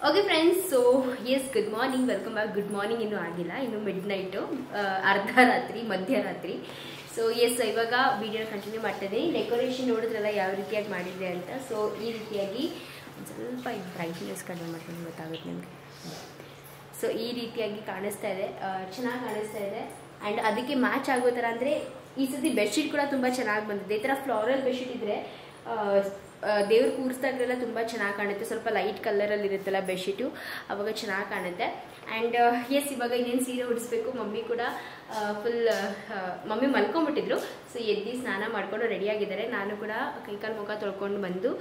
Okay friends, so yes good morning, welcome back. Good morning ಇನ್ನೂ ಆಗಿಲ್ಲ, ಇನ್ನು mid night, ಅರ್ಧ ರಾತ್ರಿ, ಮಧ್ಯರಾತ್ರಿ. ಸೊ ಎಸ್, ಇವಾಗ ವಿಡಿಯೋನ ಕಂಟಿನ್ಯೂ ಮಾಡ್ತಾಯಿದ್ದೀನಿ. ಡೆಕೋರೇಷನ್ ನೋಡಿದ್ರಲ್ಲ ಯಾವ ರೀತಿಯಾಗಿ ಮಾಡಿದೆ ಅಂತ. ಸೊ ಈ ರೀತಿಯಾಗಿ ಸ್ವಲ್ಪ ಬ್ರೈಟ್ನೆಸ್ ಕಡಿಮೆ ಮಾಡ್ಕೊಂಡು ಗೊತ್ತಾಗುತ್ತೆ ನಿಮಗೆ. ಸೊ ಈ ರೀತಿಯಾಗಿ ಕಾಣಿಸ್ತಾ ಇದೆ, ಚೆನ್ನಾಗಿ ಕಾಣಿಸ್ತಾ ಇದೆ. ಆ್ಯಂಡ್ ಅದಕ್ಕೆ ಮ್ಯಾಚ್ ಆಗೋ ಥರ ಅಂದರೆ ಈ ಸತಿ ಬೆಡ್ಶೀಟ್ ಕೂಡ ತುಂಬ ಚೆನ್ನಾಗಿ ಬಂದಿದೆ. ಈ ಥರ ಫ್ಲೋರಲ್ ಬೆಡ್ಶೀಟ್ ಇದ್ದರೆ ದೇವ್ರು ಕೂರಿಸ್ದಾಗಲೆಲ್ಲ ತುಂಬ ಚೆನ್ನಾಗಿ ಕಾಣುತ್ತೆ. ಸ್ವಲ್ಪ ಲೈಟ್ ಕಲರಲ್ಲಿ ಇರುತ್ತಲ್ಲ ಬೆಡ್ಶೀಟು, ಅವಾಗ ಚೆನ್ನಾಗಿ ಕಾಣುತ್ತೆ. ಆ್ಯಂಡ್ ಎಸ್, ಇವಾಗ ಇನ್ನೇನು ಸೀರೆ ಉಡಿಸ್ಬೇಕು. ಮಮ್ಮಿ ಕೂಡ ಫುಲ್ ಮಮ್ಮಿ ಮಲ್ಕೊಂಡ್ಬಿಟ್ಟಿದ್ರು. ಸೊ ಎದ್ದು ಸ್ನಾನ ಮಾಡಿಕೊಂಡು ರೆಡಿಯಾಗಿದ್ದಾರೆ. ನಾನು ಕೂಡ ಕೈಕಾಲು ಮುಖ ತೊಳ್ಕೊಂಡು ಬಂದು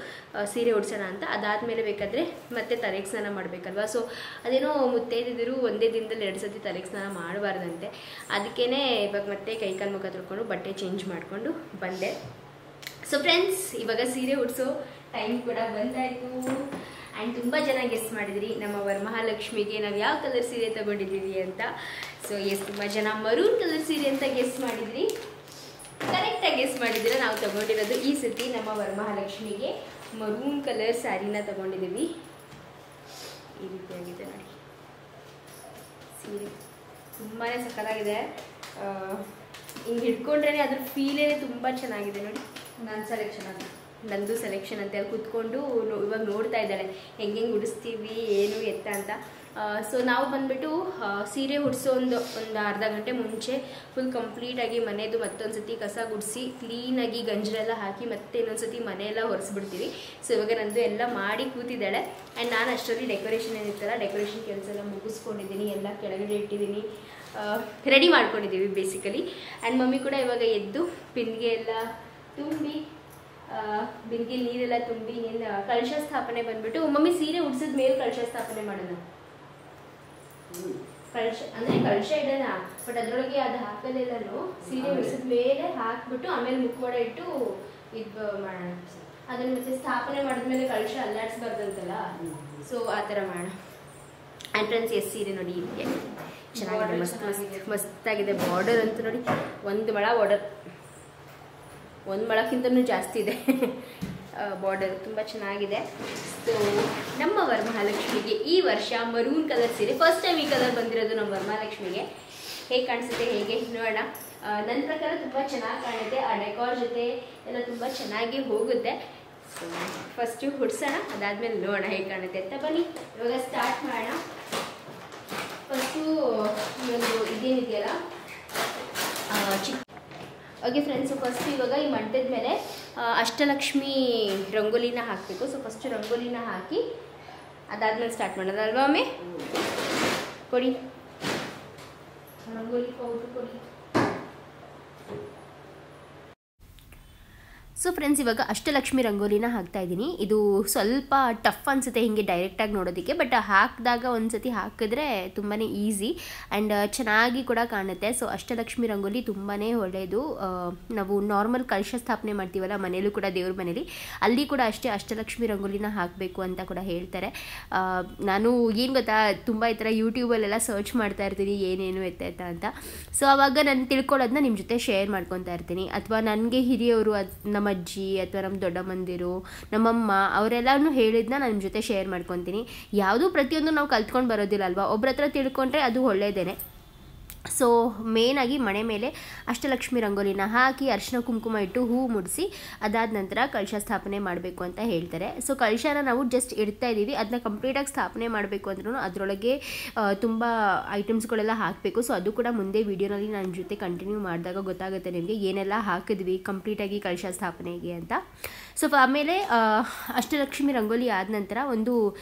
ಸೀರೆ ಉಡ್ಸೋಣ ಅಂತ. ಅದಾದಮೇಲೆ ಬೇಕಾದರೆ ಮತ್ತೆ ತಲೆಗೆ ಸ್ನಾನ ಮಾಡಬೇಕಲ್ವ. ಸೊ ಅದೇನೋ ಮುತ್ತೈದಿದ್ರು ಒಂದೇ ದಿನದಲ್ಲಿ 2 ಸತಿ ತಲೆಗೆ ಸ್ನಾನ ಮಾಡಬಾರ್ದಂತೆ. ಅದಕ್ಕೇ ಇವಾಗ ಮತ್ತೆ ಕೈಕಾಲು ಮುಖ ತೊಳ್ಕೊಂಡು ಬಟ್ಟೆ ಚೇಂಜ್ ಮಾಡಿಕೊಂಡು ಬಂದೆ. ಸೊ ಫ್ರೆಂಡ್ಸ್, ಇವಾಗ ಸೀರೆ ಉಡಿಸೋ ಟೈಮ್ ಕೂಡ ಬಂದಾಯಿತು. ಆ್ಯಂಡ್ ತುಂಬ ಜನ ಗೆಸ್ ಮಾಡಿದ್ರಿ ನಮ್ಮ ವರಮಹಾಲಕ್ಷ್ಮಿಗೆ ನಾವು ಯಾವ ಕಲರ್ ಸೀರೆ ತೊಗೊಂಡಿದ್ದೀವಿ ಅಂತ. ಸೊ ಎಸ್, ತುಂಬ ಜನ ಮರೂನ್ ಕಲರ್ ಸೀರೆ ಅಂತ ಗೆಸ್ ಮಾಡಿದ್ರಿ. ಕರೆಕ್ಟಾಗಿ ಗೆಸ್ ಮಾಡಿದ್ದೀರ. ನಾವು ತೊಗೊಂಡಿರೋದು ಈ ಸತಿ ನಮ್ಮ ವರಮಹಾಲಕ್ಷ್ಮಿಗೆ ಮರೂನ್ ಕಲರ್ ಸ್ಯಾರಿನ ತೊಗೊಂಡಿದ್ದೀವಿ. ಈ ರೀತಿಯಾಗಿದೆ ನೋಡಿ ಸೀರೆ, ತುಂಬಾ ಸಕ್ಕತ್ತಾಗಿದೆ. ಹಿಂಗೆ ಹಿಡ್ಕೊಂಡ್ರೆ ಅದ್ರ ಫೀಲೇ ತುಂಬ ಚೆನ್ನಾಗಿದೆ ನೋಡಿ. ನನ್ನ ಸೆಲೆಕ್ಷನ್ ಅಂತ, ನಂದು ಸೆಲೆಕ್ಷನ್ ಅಂತ ಅಲ್ಲಿ ಕೂತ್ಕೊಂಡು ಇವಾಗ ನೋಡ್ತಾ ಇದ್ದಾಳೆ ಹೆಂಗೆ ಉಡಿಸ್ತೀವಿ ಏನು ಎತ್ತ ಅಂತ. ಸೊ ನಾವು ಬಂದುಬಿಟ್ಟು ಸೀರೆ ಉಡಿಸೋ ಒಂದು ಅರ್ಧ ಗಂಟೆ ಮುಂಚೆ ಫುಲ್ ಕಂಪ್ಲೀಟಾಗಿ ಮನೆಯದು ಮತ್ತೊಂದು ಸತಿ ಕಸ ಗುಡಿಸಿ ಕ್ಲೀನಾಗಿ ಗಂಜರೆಲ್ಲ ಹಾಕಿ ಮತ್ತೆ ಇನ್ನೊಂದು ಸತಿ ಮನೆಯೆಲ್ಲ ಒರೆಸ್ಬಿಡ್ತೀವಿ. ಸೊ ಇವಾಗ ನಂದು ಎಲ್ಲ ಮಾಡಿ ಕೂತಿದ್ದಾಳೆ. ಆ್ಯಂಡ್ ನಾನು ಅಷ್ಟರಲ್ಲಿ ಡೆಕೋರೇಷನ್ ಏನಿತ್ತಲ್ಲ, ಡೆಕೋರೇಷನ್ ಕೆಲಸ ಎಲ್ಲ ಮುಗಿಸ್ಕೊಂಡಿದ್ದೀನಿ. ಎಲ್ಲ ಕೆಳಗಡೆ ಇಟ್ಟಿದ್ದೀನಿ, ರೆಡಿ ಮಾಡ್ಕೊಂಡಿದ್ದೀವಿ ಬೇಸಿಕಲಿ. ಆ್ಯಂಡ್ ಮಮ್ಮಿ ಕೂಡ ಇವಾಗ ಎದ್ದು ಬಿಂದಿಗೆ ಎಲ್ಲ ತುಂಬಿ, ಬಿಂದಿಗೆ ನೀರೆಲ್ಲ ತುಂಬಿ ಕಳಶ ಸ್ಥಾಪನೆ ಬಂದ್ಬಿಟ್ಟು, ಮಮ್ಮಿ ಸೀರೆ ಉಡ್ಸಿದ ಮೇಲೆ ಕಳಶ ಸ್ಥಾಪನೆ ಮಾಡೋಣ. ಕಳಶ ಅಂದರೆ ಕಳಶ ಇಡೋಣ, ಬಟ್ ಅದರೊಳಗೆ ಅದು ಹಾಕೋದೆಲ್ಲನೂ ಸೀರೆ ಉಡ್ಸಿದ ಮೇಲೆ ಹಾಕ್ಬಿಟ್ಟು ಆಮೇಲೆ ಮುಖವಾಡ ಇಟ್ಟು ಇದು ಮಾಡೋಣ. ಅದನ್ನು ಮತ್ತೆ ಸ್ಥಾಪನೆ ಮಾಡಿದ್ಮೇಲೆ ಕಳಶ ಅಲ್ಲಾಡಿಸ್ಬಾರ್ದಂತಲ್ಲ, ಸೊ ಆ ಥರ ಮಾಡೋಣ. ಆ್ಯಂಡ್ ಫ್ರೆಂಡ್ಸ್, ಎಸ್ ಸೀರೆ ನೋಡಿ ಇದಕ್ಕೆ ಚೆನ್ನಾಗಿದೆ, ಮಸ್ತಾಗಿದೆ. ಬಾರ್ಡರ್ ಅಂತೂ ನೋಡಿ, 1 ಮೊಳ ಬಾರ್ಡರ್, 1 ಮೊಳಕ್ಕಿಂತನೂ ಜಾಸ್ತಿ ಇದೆ ಬಾರ್ಡರ್, ತುಂಬ ಚೆನ್ನಾಗಿದೆ. ಸೊ ನಮ್ಮ ವರಮಹಾಲಕ್ಷ್ಮಿಗೆ ಈ ವರ್ಷ ಮರೂನ್ ಕಲರ್ ಸೀರೆ, ಫಸ್ಟ್ ಟೈಮ್ ಈ ಕಲರ್ ಬಂದಿರೋದು ನಮ್ಮ ವರಮಹಾಲಕ್ಷ್ಮಿಗೆ. ಹೇಗೆ ಕಾಣಿಸುತ್ತೆ ಹೇಗೆ ನೋಡೋಣ. ನನ್ನ ಪ್ರಕಾರ ತುಂಬ ಚೆನ್ನಾಗಿ ಕಾಣುತ್ತೆ. ಆ ಡೆಕೋರ್ ಜೊತೆ ಎಲ್ಲ ತುಂಬ ಚೆನ್ನಾಗಿ ಹೋಗುತ್ತೆ. ಸೊ ಫಸ್ಟು ಹುಡ್ಸೋಣ, ಅದಾದಮೇಲೆ ನೋಡೋಣ ಹೇಗೆ ಕಾಣುತ್ತೆ ಅಂತ. ಬನ್ನಿ ಇವಾಗ ಸ್ಟಾರ್ಟ್ ಮಾಡೋಣ. ಫಸ್ಟು ಈ ಒಂದು ಇದೇನಿದೆಯಲ್ಲ ಚಿಕ್ಕ. ಓಕೆ ಫ್ರೆಂಡ್ಸು, ಫಸ್ಟ್ ಇವಾಗ ಈ ಮಂಟದ ಮೇಲೆ ಅಷ್ಟಲಕ್ಷ್ಮಿ ರಂಗೋಲಿನ ಹಾಕಬೇಕು. ಸೊ ಫಸ್ಟು ರಂಗೋಲಿನ ಹಾಕಿ ಅದಾದ್ಮೇಲೆ ಸ್ಟಾರ್ಟ್ ಮಾಡೋದಲ್ವಾ ಒಮ್ಮೆ. ಕೊಡಿ ರಂಗೋಲಿ ಪೌಡ್ರು ಕೊಡಿ. ಸೊ ಫ್ರೆಂಡ್ಸ್, ಇವಾಗ ಅಷ್ಟಲಕ್ಷ್ಮಿ ರಂಗೋಲಿನ ಹಾಕ್ತಾ ಇದ್ದೀನಿ. ಇದು ಸ್ವಲ್ಪ ಟಫ್ ಅನಿಸುತ್ತೆ ಹಿಂಗೆ ಡೈರೆಕ್ಟಾಗಿ ನೋಡೋದಕ್ಕೆ, ಬಟ್ ಹಾಕಿದಾಗ ಒಂದು ಸತಿ ಹಾಕಿದ್ರೆ ತುಂಬಾ ಈಸಿ ಆ್ಯಂಡ್ ಚೆನ್ನಾಗಿ ಕೂಡ ಕಾಣುತ್ತೆ. ಸೊ ಅಷ್ಟಲಕ್ಷ್ಮಿ ರಂಗೋಲಿ ತುಂಬಾ ಒಳ್ಳೆಯದು. ನಾವು ನಾರ್ಮಲ್ ಕಲಶ ಸ್ಥಾಪನೆ ಮಾಡ್ತೀವಲ್ಲ ಮನೇಲೂ ಕೂಡ, ದೇವ್ರ ಮನೇಲಿ, ಅಲ್ಲಿ ಕೂಡ ಅಷ್ಟೇ ಅಷ್ಟಲಕ್ಷ್ಮಿ ರಂಗೋಲಿನ ಹಾಕಬೇಕು ಅಂತ ಕೂಡ ಹೇಳ್ತಾರೆ. ನಾನು ಏನು ಗೊತ್ತಾ, ತುಂಬ ಈ ಥರ ಯೂಟ್ಯೂಬಲ್ಲೆಲ್ಲ ಸರ್ಚ್ ಮಾಡ್ತಾ ಇರ್ತೀನಿ ಏನೇನು ಎತ್ತ ಅಂತ. ಸೊ ಆವಾಗ ನಾನು ತಿಳ್ಕೊಳ್ಳೋದನ್ನ ನಿಮ್ಮ ಜೊತೆ ಶೇರ್ ಮಾಡ್ಕೊತಾ ಇರ್ತೀನಿ. ಅಥವಾ ನನಗೆ ಹಿರಿಯವರು, ನಮ್ಮ ಅಜ್ಜಿ ಅಥವಾ ನಮ್ಮ ದೊಡ್ಡಮ್ಮಂದಿರು, ನಮ್ಮಮ್ಮ ಅವರೆಲ್ಲನೂ ಹೇಳಿದ್ನ ನಾನು ನಿಮ್ಮ ಜೊತೆ ಶೇರ್ ಮಾಡ್ಕೊತೀನಿ. ಯಾವುದೂ ಪ್ರತಿಯೊಂದು ನಾವು ಕಲ್ತ್ಕೊಂಡು ಬರೋದಿಲ್ಲ ಅಲ್ವಾ, ಒಬ್ಬರ ಹತ್ರ ತಿಳ್ಕೊಂಡ್ರೆ ಅದು ಒಳ್ಳೆಯದೇ. ಸೊ ಮೇನಾಗಿ ಮನೆ ಮೇಲೆ ಅಷ್ಟಲಕ್ಷ್ಮಿ ರಂಗೋಲಿನ ಹಾಕಿ ಅರಿಶಿನ ಕುಂಕುಮ ಇಟ್ಟು ಹೂ ಮುಡಿಸಿ ಅದಾದ ನಂತರ ಕಳಶ ಸ್ಥಾಪನೆ ಮಾಡಬೇಕು ಅಂತ ಹೇಳ್ತಾರೆ. ಸೊ ಕಳಶನ ನಾವು ಜಸ್ಟ್ ಇಡ್ತಾ ಇದ್ದೀವಿ, ಅದನ್ನ ಕಂಪ್ಲೀಟಾಗಿ ಸ್ಥಾಪನೆ ಮಾಡಬೇಕು ಅಂದ್ರೂ ಅದರೊಳಗೆ ತುಂಬ ಐಟಮ್ಸ್ಗಳೆಲ್ಲ ಹಾಕಬೇಕು. ಸೊ ಅದು ಕೂಡ ಮುಂದೆ ವೀಡಿಯೋನಲ್ಲಿ ನನ್ನ ಜೊತೆ ಕಂಟಿನ್ಯೂ ಮಾಡಿದಾಗ ಗೊತ್ತಾಗುತ್ತೆ ನಿಮಗೆ ಏನೆಲ್ಲ ಹಾಕಿದ್ವಿ ಕಂಪ್ಲೀಟಾಗಿ ಕಳಶ ಸ್ಥಾಪನೆಗೆ ಅಂತ. ಸೊ ಆಮೇಲೆ ಅಷ್ಟಲಕ್ಷ್ಮಿ ರಂಗೋಲಿ ಆದ ನಂತರ ಒಂದು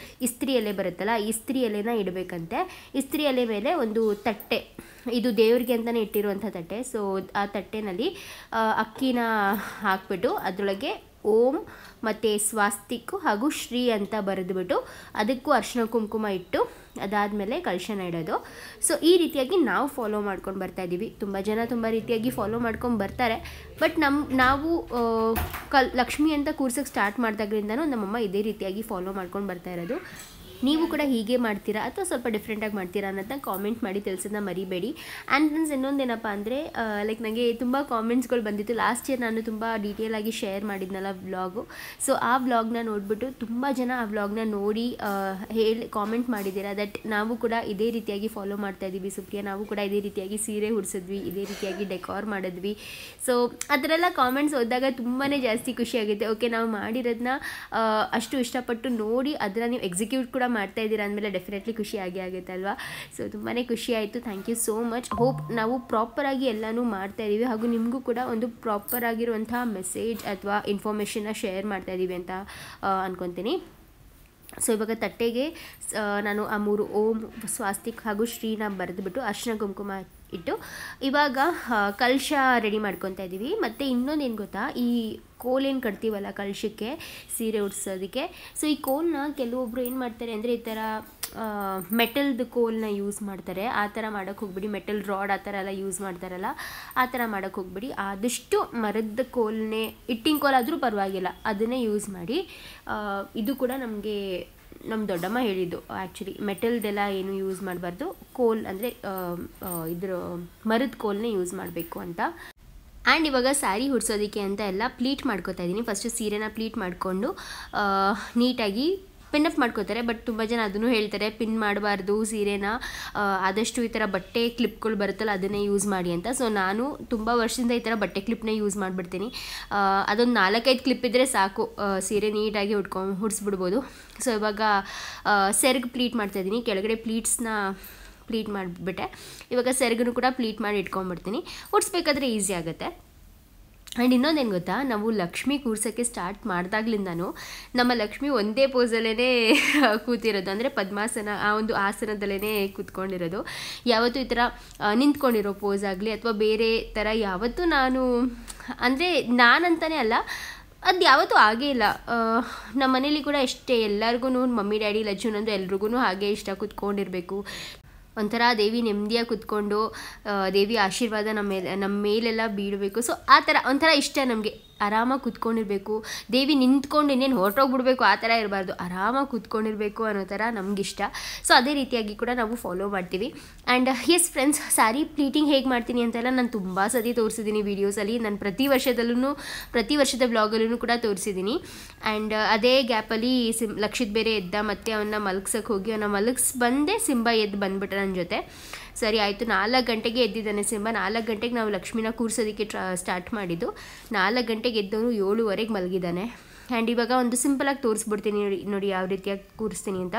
ಇಸ್ತ್ರಿ ಎಲೆ ಬರುತ್ತಲ್ಲ, ಇಸ್ತ್ರಿ ಎಲೆನ ಇಡಬೇಕಂತೆ. ಇಸ್ತ್ರಿ ಎಲೆ ಮೇಲೆ ಒಂದು ತಟ್ಟೆ, ಇದು ದೇವ್ರಿಗೆ ಅಂತಲೇ ಇಟ್ಟಿರುವಂಥ ತಟ್ಟೆ. ಸೊ ಆ ತಟ್ಟೆನಲ್ಲಿ ಅಕ್ಕಿನ ಹಾಕ್ಬಿಟ್ಟು ಅದರೊಳಗೆ ಓಂ ಮತ್ತು ಸ್ವಾಸ್ತಿಕ್ ಹಾಗೂ ಶ್ರೀ ಅಂತ ಬರೆದುಬಿಟ್ಟು ಅದಕ್ಕೂ ಅರಿಶಿನ ಕುಂಕುಮ ಇಟ್ಟು ಅದಾದಮೇಲೆ ಕಳಶನ ಇಡೋದು. ಸೊ ಈ ರೀತಿಯಾಗಿ ನಾವು ಫಾಲೋ ಮಾಡ್ಕೊಂಡು ಬರ್ತಾಯಿದ್ದೀವಿ. ತುಂಬ ಜನ ತುಂಬ ರೀತಿಯಾಗಿ ಫಾಲೋ ಮಾಡ್ಕೊಂಡು ಬರ್ತಾರೆ. ಬಟ್ ನಾವು ಲಕ್ಷ್ಮಿ ಅಂತ ಕೂರ್ಸೋಕ್ಕೆ ಸ್ಟಾರ್ಟ್ ಮಾಡಿದಾಗ್ರಿಂದನೂ ನಮ್ಮಮ್ಮ ಇದೇ ರೀತಿಯಾಗಿ ಫಾಲೋ ಮಾಡ್ಕೊಂಡು ಬರ್ತಾ ಇರೋದು. ನೀವು ಕೂಡ ಹೀಗೆ ಮಾಡ್ತೀರಾ ಅಥವಾ ಸ್ವಲ್ಪ ಡಿಫ್ರೆಂಟಾಗಿ ಮಾಡ್ತೀರಾ ಅನ್ನೋದನ್ನ ಕಾಮೆಂಟ್ ಮಾಡಿ ತಿಳಿಸೋದನ್ನ ಮರಿಬೇಡಿ. ಆ್ಯಂಡ್ ಫ್ರೆಂಡ್ಸ್, ಇನ್ನೊಂದೇನಪ್ಪ ಅಂದರೆ ಲೈಕ್ ನನಗೆ ತುಂಬ ಕಾಮೆಂಟ್ಸ್ಗಳು ಬಂದಿತ್ತು. ಲಾಸ್ಟ್ ಇಯರ್ ನಾನು ತುಂಬ ಡೀಟೇಲಾಗಿ ಶೇರ್ ಮಾಡಿದ್ನಲ್ಲ ವ್ಲಾಗು. ಸೊ ಆ ವ್ಲಾಗ್ನ ನೋಡಿಬಿಟ್ಟು ತುಂಬ ಜನ ಆ ವ್ಲಾಗ್ನ ನೋಡಿ ಕಾಮೆಂಟ್ ಮಾಡಿದ್ದೀರಾ ದಟ್ ನಾವು ಕೂಡ ಇದೇ ರೀತಿಯಾಗಿ ಫಾಲೋ ಮಾಡ್ತಾಯಿದ್ದೀವಿ ಸುಪ್ರಿಯಾ, ನಾವು ಕೂಡ ಇದೇ ರೀತಿಯಾಗಿ ಸೀರೆ ಉಡಿಸಿದ್ವಿ, ಇದೇ ರೀತಿಯಾಗಿ ಡೆಕೋರ್ ಮಾಡಿದ್ವಿ. ಸೊ ಅದರೆಲ್ಲ ಕಾಮೆಂಟ್ಸ್ ಓದಿದಾಗ ತುಂಬಾ ಜಾಸ್ತಿ ಖುಷಿಯಾಗುತ್ತೆ. ಓಕೆ, ನಾವು ಮಾಡಿರೋದನ್ನ ಅಷ್ಟು ಇಷ್ಟಪಟ್ಟು ನೋಡಿ ಅದನ್ನು ನೀವು ಎಕ್ಸಿಕ್ಯೂಟ್ ಕೂಡ ಮಾಡ್ತಾ ಇದ್ದೀರಾ ಅಂದಮೇಲೆ ಡೆಫಿನೆಟ್ಲಿ ಖುಷಿ ಆಗುತ್ತೆ ಅಲ್ವಾ. ಸೊ ತುಂಬಾ ಖುಷಿ ಆಯಿತು. Thank you so much. Hope ನಾವು ಪ್ರಾಪರಾಗಿ ಎಲ್ಲನೂ ಮಾಡ್ತಾ ಇದ್ದೀವಿ ಹಾಗೂ ನಿಮಗೂ ಕೂಡ ಒಂದು ಪ್ರಾಪರ್ ಆಗಿರುವಂಥ ಮೆಸೇಜ್ ಅಥವಾ ಇನ್ಫಾರ್ಮೇಷನ್ನ ಶೇರ್ ಮಾಡ್ತಾ ಇದ್ದೀವಿ ಅಂತ ಅಂದ್ಕೊತೀನಿ. ಸೊ ಇವಾಗ ತಟ್ಟೆಗೆ ನಾನು ಆ 3 ಓಂ, ಸ್ವಾಸ್ತಿಕ್ ಹಾಗೂ ಶ್ರೀನ ಬರೆದುಬಿಟ್ಟು ಅರ್ಶಿನ ಕುಂಕುಮ ಇಟ್ಟು ಇವಾಗ ಕಲಶ ರೆಡಿ ಮಾಡ್ಕೊತಾ ಇದ್ದೀವಿ. ಮತ್ತು ಇನ್ನೊಂದೇನು ಗೊತ್ತಾ, ಈ ಕೋಲೇನು ಕಟ್ತೀವಲ್ಲ ಕಲಶಕ್ಕೆ ಸೀರೆ ಉಡ್ಸೋದಕ್ಕೆ, ಸೊ ಈ ಕೋಲನ್ನ ಕೆಲವೊಬ್ರು ಏನು ಮಾಡ್ತಾರೆ ಅಂದರೆ ಈ ಥರ ಮೆಟಲ್ದು ಕೋಲನ್ನ ಯೂಸ್ ಮಾಡ್ತಾರೆ. ಆ ಥರ ಮಾಡೋಕ್ಕೆ ಹೋಗ್ಬಿಡಿ. ಮೆಟಲ್ ರಾಡ್ ಆ ಥರ ಎಲ್ಲ ಯೂಸ್ ಮಾಡ್ತಾರಲ್ಲ, ಆ ಥರ ಮಾಡೋಕ್ಕೆ ಹೋಗ್ಬಿಡಿ. ಆದಷ್ಟು ಮರದ ಕೋಲನ್ನೇ, ಇಟ್ಟಿನ ಕೋಲಾದರೂ ಪರವಾಗಿಲ್ಲ, ಅದನ್ನೇ ಯೂಸ್ ಮಾಡಿ. ಇದು ಕೂಡ ನಮಗೆ ನಮ್ಮ ದೊಡ್ಡಮ್ಮ ಹೇಳಿದ್ದು ಆ್ಯಕ್ಚುಲಿ, ಮೆಟಲ್ದೆಲ್ಲ ಏನು ಯೂಸ್ ಮಾಡಬಾರ್ದು, ಕೋಲ್ ಅಂದರೆ ಇದ್ರ ಮರದ ಕೋಲ್ನೇ ಯೂಸ್ ಮಾಡಬೇಕು ಅಂತ. ಆ್ಯಂಡ್ ಇವಾಗ ಸ್ಯಾರಿ ಹುಡ್ಸೋದಕ್ಕೆ ಅಂತ ಎಲ್ಲ ಪ್ಲೀಟ್ ಮಾಡ್ಕೋತಾ ಇದ್ದೀನಿ. ಫಸ್ಟು ಸೀರೆನ ಪ್ಲೀಟ್ ಮಾಡಿಕೊಂಡು ನೀಟಾಗಿ ಪಿನ್ನಪ್ ಮಾಡ್ಕೋತಾರೆ. ಬಟ್ ತುಂಬ ಜನ ಅದನ್ನು ಹೇಳ್ತಾರೆ ಪಿನ್ ಮಾಡಬಾರ್ದು ಸೀರೆನ, ಆದಷ್ಟು ಈ ಥರ ಬಟ್ಟೆ ಕ್ಲಿಪ್ಗಳು ಬರುತ್ತಲ್ಲ ಅದನ್ನೇ ಯೂಸ್ ಮಾಡಿ ಅಂತ. ಸೊ ನಾನು ತುಂಬ ವರ್ಷದಿಂದ ಈ ಥರ ಬಟ್ಟೆ ಕ್ಲಿಪ್ನೇ ಯೂಸ್ ಮಾಡಿಬಿಡ್ತೀನಿ. ಅದೊಂದು 4-5 ಕ್ಲಿಪ್ ಇದ್ದರೆ ಸಾಕು, ಸೀರೆ ನೀಟಾಗಿ ಹುಡ್ಸ್ಬಿಡ್ಬೋದು. ಸೊ ಇವಾಗ ಸೆರ್ಗ್ ಪ್ಲೀಟ್ ಮಾಡ್ತಾಯಿದ್ದೀನಿ. ಕೆಳಗಡೆ ಪ್ಲೀಟ್ ಮಾಡಿಬಿಟ್ಟೆ. ಇವಾಗ ಸೆರ್ಗನ್ನು ಕೂಡ ಪ್ಲೀಟ್ ಮಾಡಿ ಇಟ್ಕೊಂಡ್ಬಿಡ್ತೀನಿ. ಉಡ್ಸ್ಬೇಕಾದ್ರೆ ಈಸಿ ಆಗುತ್ತೆ. ಆ್ಯಂಡ್ ಇನ್ನೊಂದೇನು ಗೊತ್ತಾ, ನಾವು ಲಕ್ಷ್ಮಿ ಕೂರ್ಸೋಕ್ಕೆ ಸ್ಟಾರ್ಟ್ ಮಾಡಿದಾಗ್ಲಿಂದನೂ ನಮ್ಮ ಲಕ್ಷ್ಮಿ ಒಂದೇ ಪೋಸಲ್ಲೇ ಕೂತಿರೋದು, ಅಂದರೆ ಪದ್ಮಾಸನ ಆ ಒಂದು ಆಸನದಲ್ಲೇ ಕೂತ್ಕೊಂಡಿರೋದು. ಯಾವತ್ತೂ ಈ ಥರ ನಿಂತ್ಕೊಂಡಿರೋ ಪೋಸ್ ಆಗಲಿ ಅಥವಾ ಬೇರೆ ಥರ ಯಾವತ್ತೂ ಅಂದರೆ ನಾನಂತಲೇ ಅಲ್ಲ, ಅದು ಯಾವತ್ತೂ ಆಗೇ ಇಲ್ಲ. ನಮ್ಮ ಮನೇಲಿ ಕೂಡ ಅಷ್ಟೇ, ಎಲ್ಲರಿಗೂ ಮಮ್ಮಿ ಡ್ಯಾಡಿ ಲಜ್ಜುನಂದು ಎಲ್ರಿಗೂ ಹಾಗೆ ಇಷ್ಟ, ಕೂತ್ಕೊಂಡಿರಬೇಕು. ಒಂಥರ ದೇವಿ ನೆಮ್ಮದಿಯಾಗಿ ಕೂತ್ಕೊಂಡು ದೇವಿ ಆಶೀರ್ವಾದ ನಮ್ಮ ಮೇಲೆಲ್ಲ ಬೀಳಬೇಕು. ಸೊ ಆ ಥರ ಒಂಥರ ಇಷ್ಟ ನಮಗೆ. ಆರಾಮಾಗಿ ಕೂತ್ಕೊಂಡಿರಬೇಕು, ದೇವಿ ನಿಂತ್ಕೊಂಡು ಇನ್ನೇನು ಹೊರಟೋಗ್ಬಿಡ್ಬೇಕು ಆ ಥರ ಇರಬಾರ್ದು, ಆರಾಮಾಗಿ ಕೂತ್ಕೊಂಡಿರಬೇಕು ಅನ್ನೋ ಥರ ನಮಗಿಷ್ಟ. ಸೊ ಅದೇ ರೀತಿಯಾಗಿ ಕೂಡ ನಾವು ಫಾಲೋ ಮಾಡ್ತೀವಿ. And S friends, sari pleating ಹೇಗೆ ಮಾಡ್ತೀನಿ ಅಂತೆಲ್ಲ ನಾನು ತುಂಬ ಸತಿ ತೋರಿಸಿದ್ದೀನಿ ವೀಡಿಯೋಸಲ್ಲಿ. ನಾನು ಪ್ರತಿ ವರ್ಷದ ಬ್ಲಾಗಲ್ಲೂ ಕೂಡ ತೋರಿಸಿದ್ದೀನಿ. ಆ್ಯಂಡ್ ಅದೇ ಗ್ಯಾಪಲ್ಲಿ ಲಕ್ಷಿತ್ ಬೇರೆ ಎದ್ದ, ಮತ್ತು ಅವನ್ನ ಮಲಗ್ಸೋಕ್ಕೆ ಹೋಗಿ ಬಂದೆ, ಸಿಂಬ ಎದ್ದು ಬಂದ್ಬಿಟ್ಟ ನನ್ನ ಜೊತೆ. ಸರಿ ಆಯಿತು, 4 ಗಂಟೆಗೆ ಎದ್ದಿದ್ದಾನೆ ಸಿಂಬ. 4 ಗಂಟೆಗೆ ನಾವು ಲಕ್ಷ್ಮಿನ ಕೂರಿಸೋದಕ್ಕೆ ಸ್ಟಾರ್ಟ್ ಮಾಡಿದ್ದು. 4 ಗಂಟೆಗೆ ಎದ್ದವನು 7:15 ಮಲಗಿದ್ದಾನೆ. ಆ್ಯಂಡ್ ಇವಾಗ ಒಂದು ಸಿಂಪಲಾಗಿ ತೋರಿಸ್ಬಿಡ್ತೀನಿ ನೋಡಿ ಯಾವ ರೀತಿಯಾಗಿ ಕೂರಿಸ್ತೀನಿ ಅಂತ.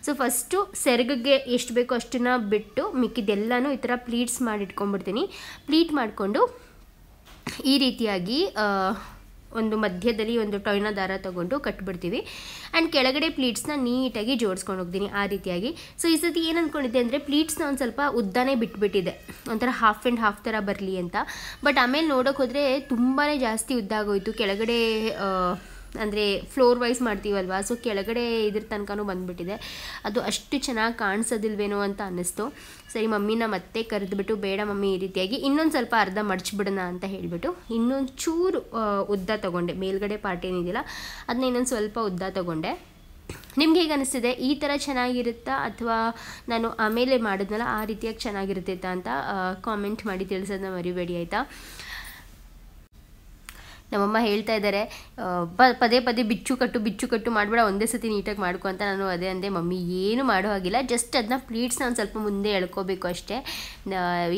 ಸೊ ಫಸ್ಟು ಸೆರಗಿಗೆ ಎಷ್ಟು ಬೇಕೋ ಅಷ್ಟನ್ನು ಬಿಟ್ಟು ಮಿಕ್ಕಿದ್ದೆಲ್ಲನೂ ಈ ಥರ ಪ್ಲೀಟ್ಸ್ ಮಾಡಿ ಇಟ್ಕೊಂಡ್ಬಿಡ್ತೀನಿ. ಪ್ಲೀಟ್ ಮಾಡಿಕೊಂಡು ಈ ರೀತಿಯಾಗಿ ಒಂದು ಮಧ್ಯದಲ್ಲಿ ಒಂದು ಟೊಯ್ನ ದಾರ ತೊಗೊಂಡು ಕಟ್ಬಿಡ್ತೀವಿ. ಆ್ಯಂಡ್ ಕೆಳಗಡೆ ಪ್ಲೀಟ್ಸ್ನ ನೀಟಾಗಿ ಜೋಡಿಸ್ಕೊಂಡು ಹೋಗ್ತೀನಿ ಆ ರೀತಿಯಾಗಿ. ಸೊ ಈ ಸತಿ ಏನು ಅಂದ್ಕೊಂಡಿದ್ದೆ ಅಂದರೆ ಪ್ಲೀಟ್ಸ್ನ ಒಂದು ಸ್ವಲ್ಪ ಉದ್ದನೇ ಬಿಟ್ಬಿಟ್ಟಿದೆ, ಒಂಥರ ಹಾಫ್ ಆ್ಯಂಡ್ ಹಾಫ್ ಥರ ಬರಲಿ ಅಂತ. ಬಟ್ ಆಮೇಲೆ ನೋಡೋಕೆ ಹೋದರೆ ತುಂಬಾ ಜಾಸ್ತಿ ಉದ್ದಾಗೋಯ್ತು. ಕೆಳಗಡೆ ಅಂದರೆ ಫ್ಲೋರ್ ವೈಸ್ ಮಾಡ್ತೀವಲ್ವ, ಸೊ ಕೆಳಗಡೆ ಇದ್ರ ತನಕನೂ ಬಂದುಬಿಟ್ಟಿದೆ. ಅದು ಅಷ್ಟು ಚೆನ್ನಾಗಿ ಕಾಣಿಸೋದಿಲ್ವೇನೋ ಅಂತ ಅನ್ನಿಸ್ತು. ಸರಿ, ಮಮ್ಮಿನ ಮತ್ತೆ ಕರೆದುಬಿಟ್ಟು, ಬೇಡ ಮಮ್ಮಿ ಈ ರೀತಿಯಾಗಿ ಇನ್ನೊಂದು ಸ್ವಲ್ಪ ಅರ್ಧ ಮಡಚಿಬಿಡೋಣ ಅಂತ ಹೇಳಿಬಿಟ್ಟು ಇನ್ನೊಂದು ಚೂರು ಉದ್ದ ತೊಗೊಂಡೆ. ಮೇಲ್ಗಡೆ ಪಾರ್ಟ್ ಏನಿದೆಯಲ್ಲ ಅದನ್ನ ಇನ್ನೊಂದು ಸ್ವಲ್ಪ ಉದ್ದ ತೊಗೊಂಡೆ. ನಿಮ್ಗೆ ಹೇಗೆ ಅನಿಸ್ತಿದೆ? ಈ ಥರ ಚೆನ್ನಾಗಿರುತ್ತಾ ಅಥವಾ ನಾನು ಆಮೇಲೆ ಮಾಡಿದ್ನಲ್ಲ ಆ ರೀತಿಯಾಗಿ ಚೆನ್ನಾಗಿರುತ್ತಾ ಅಂತ ಕಾಮೆಂಟ್ ಮಾಡಿ ತಿಳಿಸೋದನ್ನ ಮರಿಬೇಡಿ ಆಯಿತಾ. ನಮ್ಮಮ್ಮ ಹೇಳ್ತಾ ಇದ್ದಾರೆ ಪದೇ ಬಿಚ್ಚು ಕಟ್ಟು ಮಾಡಬೇಡ, ಒಂದೇ ಸತಿ ನೀಟಾಗಿ ಮಾಡ್ಕೊ ಅಂತ. ನಾನು ಅದೇ ಅಂದೆ, ಮಮ್ಮಿ ಏನು ಮಾಡೋ ಹಾಗಿಲ್ಲ, ಜಸ್ಟ್ ಅದನ್ನ ಪ್ಲೀಟ್ಸ್ನ ಒಂದು ಸ್ವಲ್ಪ ಮುಂದೆ ಎಳ್ಕೋಬೇಕು ಅಷ್ಟೇ,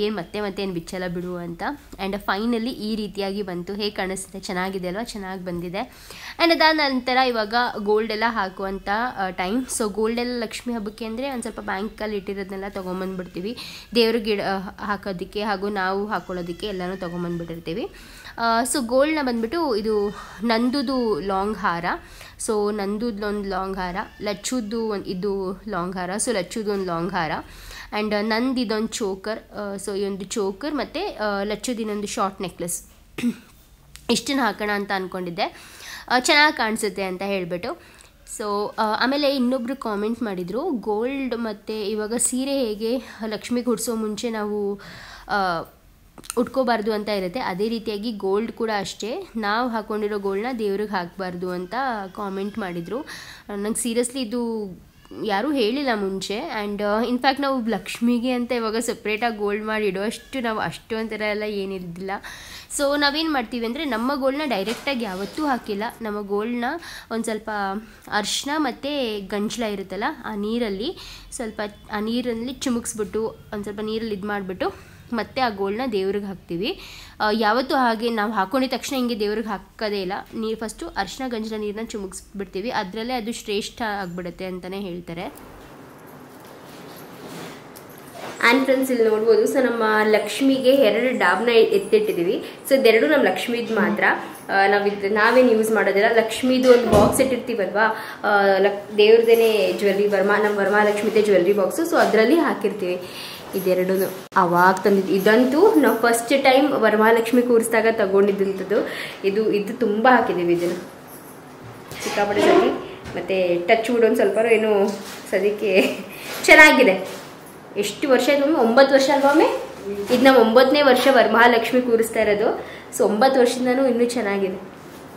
ಏನು ಮತ್ತೆ ಏನು ಬಿಚ್ಚಲ್ಲ ಬಿಡು ಅಂತ. ಆ್ಯಂಡ್ ಫೈನಲಿ ಈ ರೀತಿಯಾಗಿ ಬಂತು. ಹೇಗೆ ಕಾಣಿಸ್ತಿದೆ? ಚೆನ್ನಾಗಿದೆ ಅಲ್ವಾ? ಚೆನ್ನಾಗಿ ಬಂದಿದೆ. ಆ್ಯಂಡ್ ಅದಾದ ನಂತರ ಇವಾಗ ಗೋಲ್ಡೆಲ್ಲ ಹಾಕುವಂಥ ಟೈಮ್. ಸೊ ಗೋಲ್ಡೆಲ್ಲ ಲಕ್ಷ್ಮಿ ಹಬ್ಬಕ್ಕೆ ಅಂದರೆ ಒಂದು ಸ್ವಲ್ಪ ಬ್ಯಾಂಕಲ್ಲಿ ಇಟ್ಟಿರೋದನ್ನೆಲ್ಲ ತೊಗೊಂಬಂದ್ಬಿಡ್ತೀವಿ, ದೇವ್ರಿಗೆ ಹಾಕೋದಕ್ಕೆ ಹಾಗೂ ನಾವು ಹಾಕ್ಕೊಳ್ಳೋದಕ್ಕೆ ಎಲ್ಲನೂ ತೊಗೊಂಬಂದ್ಬಿಟ್ಟಿರ್ತೀವಿ. ಸೊ ಗೋಲ್ಡ್ನ ಬಂದುಬಿಟ್ಟು ಇದು ನಂದುದು ಲಾಂಗ್ ಹಾರ. ಸೊ ನಂದುದು ಒಂದು ಲಾಂಗ್ ಹಾರ, ಲಚ್ಚುದು ಇದು ಲಾಂಗ್ ಹಾರ. ಸೊ ಲಚ್ಚುದು ಒಂದು ಲಾಂಗ್ ಹಾರ. ಆ್ಯಂಡ್ ನಂದು ಇದೊಂದು ಚೋಕರ್. ಸೊ ಈ ಒಂದು ಚೋಕರ್ ಮತ್ತು ಲಚ್ಚುದು ಇನ್ನೊಂದು ಶಾರ್ಟ್ ನೆಕ್ಲೆಸ್. ಇಷ್ಟನ್ನು ಹಾಕೋಣ ಅಂತ ಅಂದ್ಕೊಂಡಿದ್ದೆ, ಚೆನ್ನಾಗಿ ಕಾಣಿಸುತ್ತೆ ಅಂತ ಹೇಳಿಬಿಟ್ಟು. ಸೊ ಆಮೇಲೆ ಇನ್ನೊಬ್ಬರು ಕಾಮೆಂಟ್ ಮಾಡಿದರು, ಗೋಲ್ಡ್ ಮತ್ತು ಇವಾಗ ಸೀರೆ ಹೇಗೆ ಲಕ್ಷ್ಮಿಗೆ ಹುಡ್ಸೋ ಮುಂಚೆ ನಾವು ಉಟ್ಕೋಬಾರ್ದು ಅಂತ ಇರುತ್ತೆ, ಅದೇ ರೀತಿಯಾಗಿ ಗೋಲ್ಡ್ ಕೂಡ ಅಷ್ಟೇ, ನಾವು ಹಾಕ್ಕೊಂಡಿರೋ ಗೋಲ್ಡ್ನ ದೇವ್ರಿಗೆ ಹಾಕಬಾರ್ದು ಅಂತ ಕಾಮೆಂಟ್ ಮಾಡಿದರು. ನಂಗೆ ಸೀರಿಯಸ್ಲಿ ಇದು ಯಾರೂ ಹೇಳಿಲ್ಲ ಮುಂಚೆ. ಆ್ಯಂಡ್ ಇನ್ಫ್ಯಾಕ್ಟ್ ನಾವು ಲಕ್ಷ್ಮಿಗೆ ಅಂತ ಇವಾಗ ಸಪ್ರೇಟಾಗಿ ಗೋಲ್ಡ್ ಮಾಡಿ ಇಡೋಷ್ಟು ನಾವು ಅಷ್ಟು ಅಂತರ ಎಲ್ಲ ಏನಿರಲಿಲ್ಲ. ಸೊ ನಾವೇನು ಮಾಡ್ತೀವಿ ಅಂದರೆ ನಮ್ಮ ಗೋಲ್ಡ್ನ ಡೈರೆಕ್ಟಾಗಿ ಯಾವತ್ತೂ ಹಾಕಿಲ್ಲ. ನಮ್ಮ ಗೋಲ್ಡ್ನ ಒಂದು ಸ್ವಲ್ಪ ಅರಿಶಿನ ಮತ್ತು ಗಂಜಲ ಇರುತ್ತಲ್ಲ ಆ ನೀರಲ್ಲಿ ಸ್ವಲ್ಪ ಆ ನೀರಲ್ಲಿ ಚಿಮುಕ್ಸ್ಬಿಟ್ಟು ಒಂದು ಸ್ವಲ್ಪ ನೀರಲ್ಲಿ ಇದು ಮಾಡಿಬಿಟ್ಟು ಮತ್ತು ಆ ಗೋಲ್ಡ್ನ ದೇವ್ರಿಗೆ ಹಾಕ್ತೀವಿ. ಯಾವತ್ತೂ ಹಾಗೆ ನಾವು ಹಾಕೊಂಡಿದ ತಕ್ಷಣ ಹಿಂಗೆ ದೇವ್ರಿಗೆ ಹಾಕೋದೇ ಇಲ್ಲ. ನೀರು ಫಸ್ಟು ಅರಿಶಿನ ಗಂಜಲ ನೀರನ್ನ ಚಿಮುಕ್ಸ್ಬಿಡ್ತೀವಿ, ಅದರಲ್ಲೇ ಅದು ಶ್ರೇಷ್ಠ ಆಗಿಬಿಡುತ್ತೆ ಅಂತಲೇ ಹೇಳ್ತಾರೆ. ಆ್ಯಂಡ್ ಫ್ರೆಂಡ್ಸ್ ಇಲ್ಲಿ ನೋಡ್ಬೋದು, ಸೊ ನಮ್ಮ ಲಕ್ಷ್ಮಿಗೆ 2 ಡಾಬ್ನ ಎತ್ತಿಟ್ಟಿದ್ದೀವಿ. ಸೊ ಇದೆರಡು ನಮ್ಮ ಲಕ್ಷ್ಮಿದು ಮಾತ್ರ, ನಾವೇನು ಯೂಸ್ ಮಾಡೋದಿಲ್ಲ. ಲಕ್ಷ್ಮಿದು ಒಂದು ಬಾಕ್ಸ್ ಇಟ್ಟಿರ್ತೀವಲ್ವಾ, ದೇವ್ರದೇನೆ ಜ್ಯುವೆಲ್ರಿ ನಮ್ಮ ವರಮಹಾಲಕ್ಷ್ಮಿದೇ ಜ್ಯುವೆಲ್ರಿ ಬಾಕ್ಸು, ಸೊ ಅದರಲ್ಲಿ ಹಾಕಿರ್ತೀವಿ ಇದೆರಡೂ. ಅವಾಗ ತಂದಿದ್ದು ಇದಂತೂ ನಾವು ಫಸ್ಟ್ ಟೈಮ್ ವರಮಹಾಲಕ್ಷ್ಮಿ ಕೂರಿಸಿದಾಗ ತಗೊಂಡಿದ್ದಂಥದ್ದು. ಇದು ತುಂಬ ಹಾಕಿದ್ದೀವಿ ಇದನ್ನು ಸಿಕ್ಕಾಪಟ್ಟೆ ಸತಿ. ಮತ್ತು ಟಚ್ ವುಡ್ ಒಂದು ಸ್ವಲ್ಪ ಏನು ಸದ್ಯಕ್ಕೆ ಚೆನ್ನಾಗಿದೆ. ಎಷ್ಟು ವರ್ಷ ಆಯ್ತು ಒಮ್ಮೆ? 9 ವರ್ಷ ಅಲ್ವಾ ಒಮ್ಮೆ? ಇದು ನಮ್ಮ 9ನೇ ವರ್ಷ ವರಮಹಾಲಕ್ಷ್ಮಿ ಕೂರಿಸ್ತಾ ಇರೋದು. ಸೊ 9 ವರ್ಷದಿಂದನೂ ಇನ್ನೂ ಚೆನ್ನಾಗಿದೆ.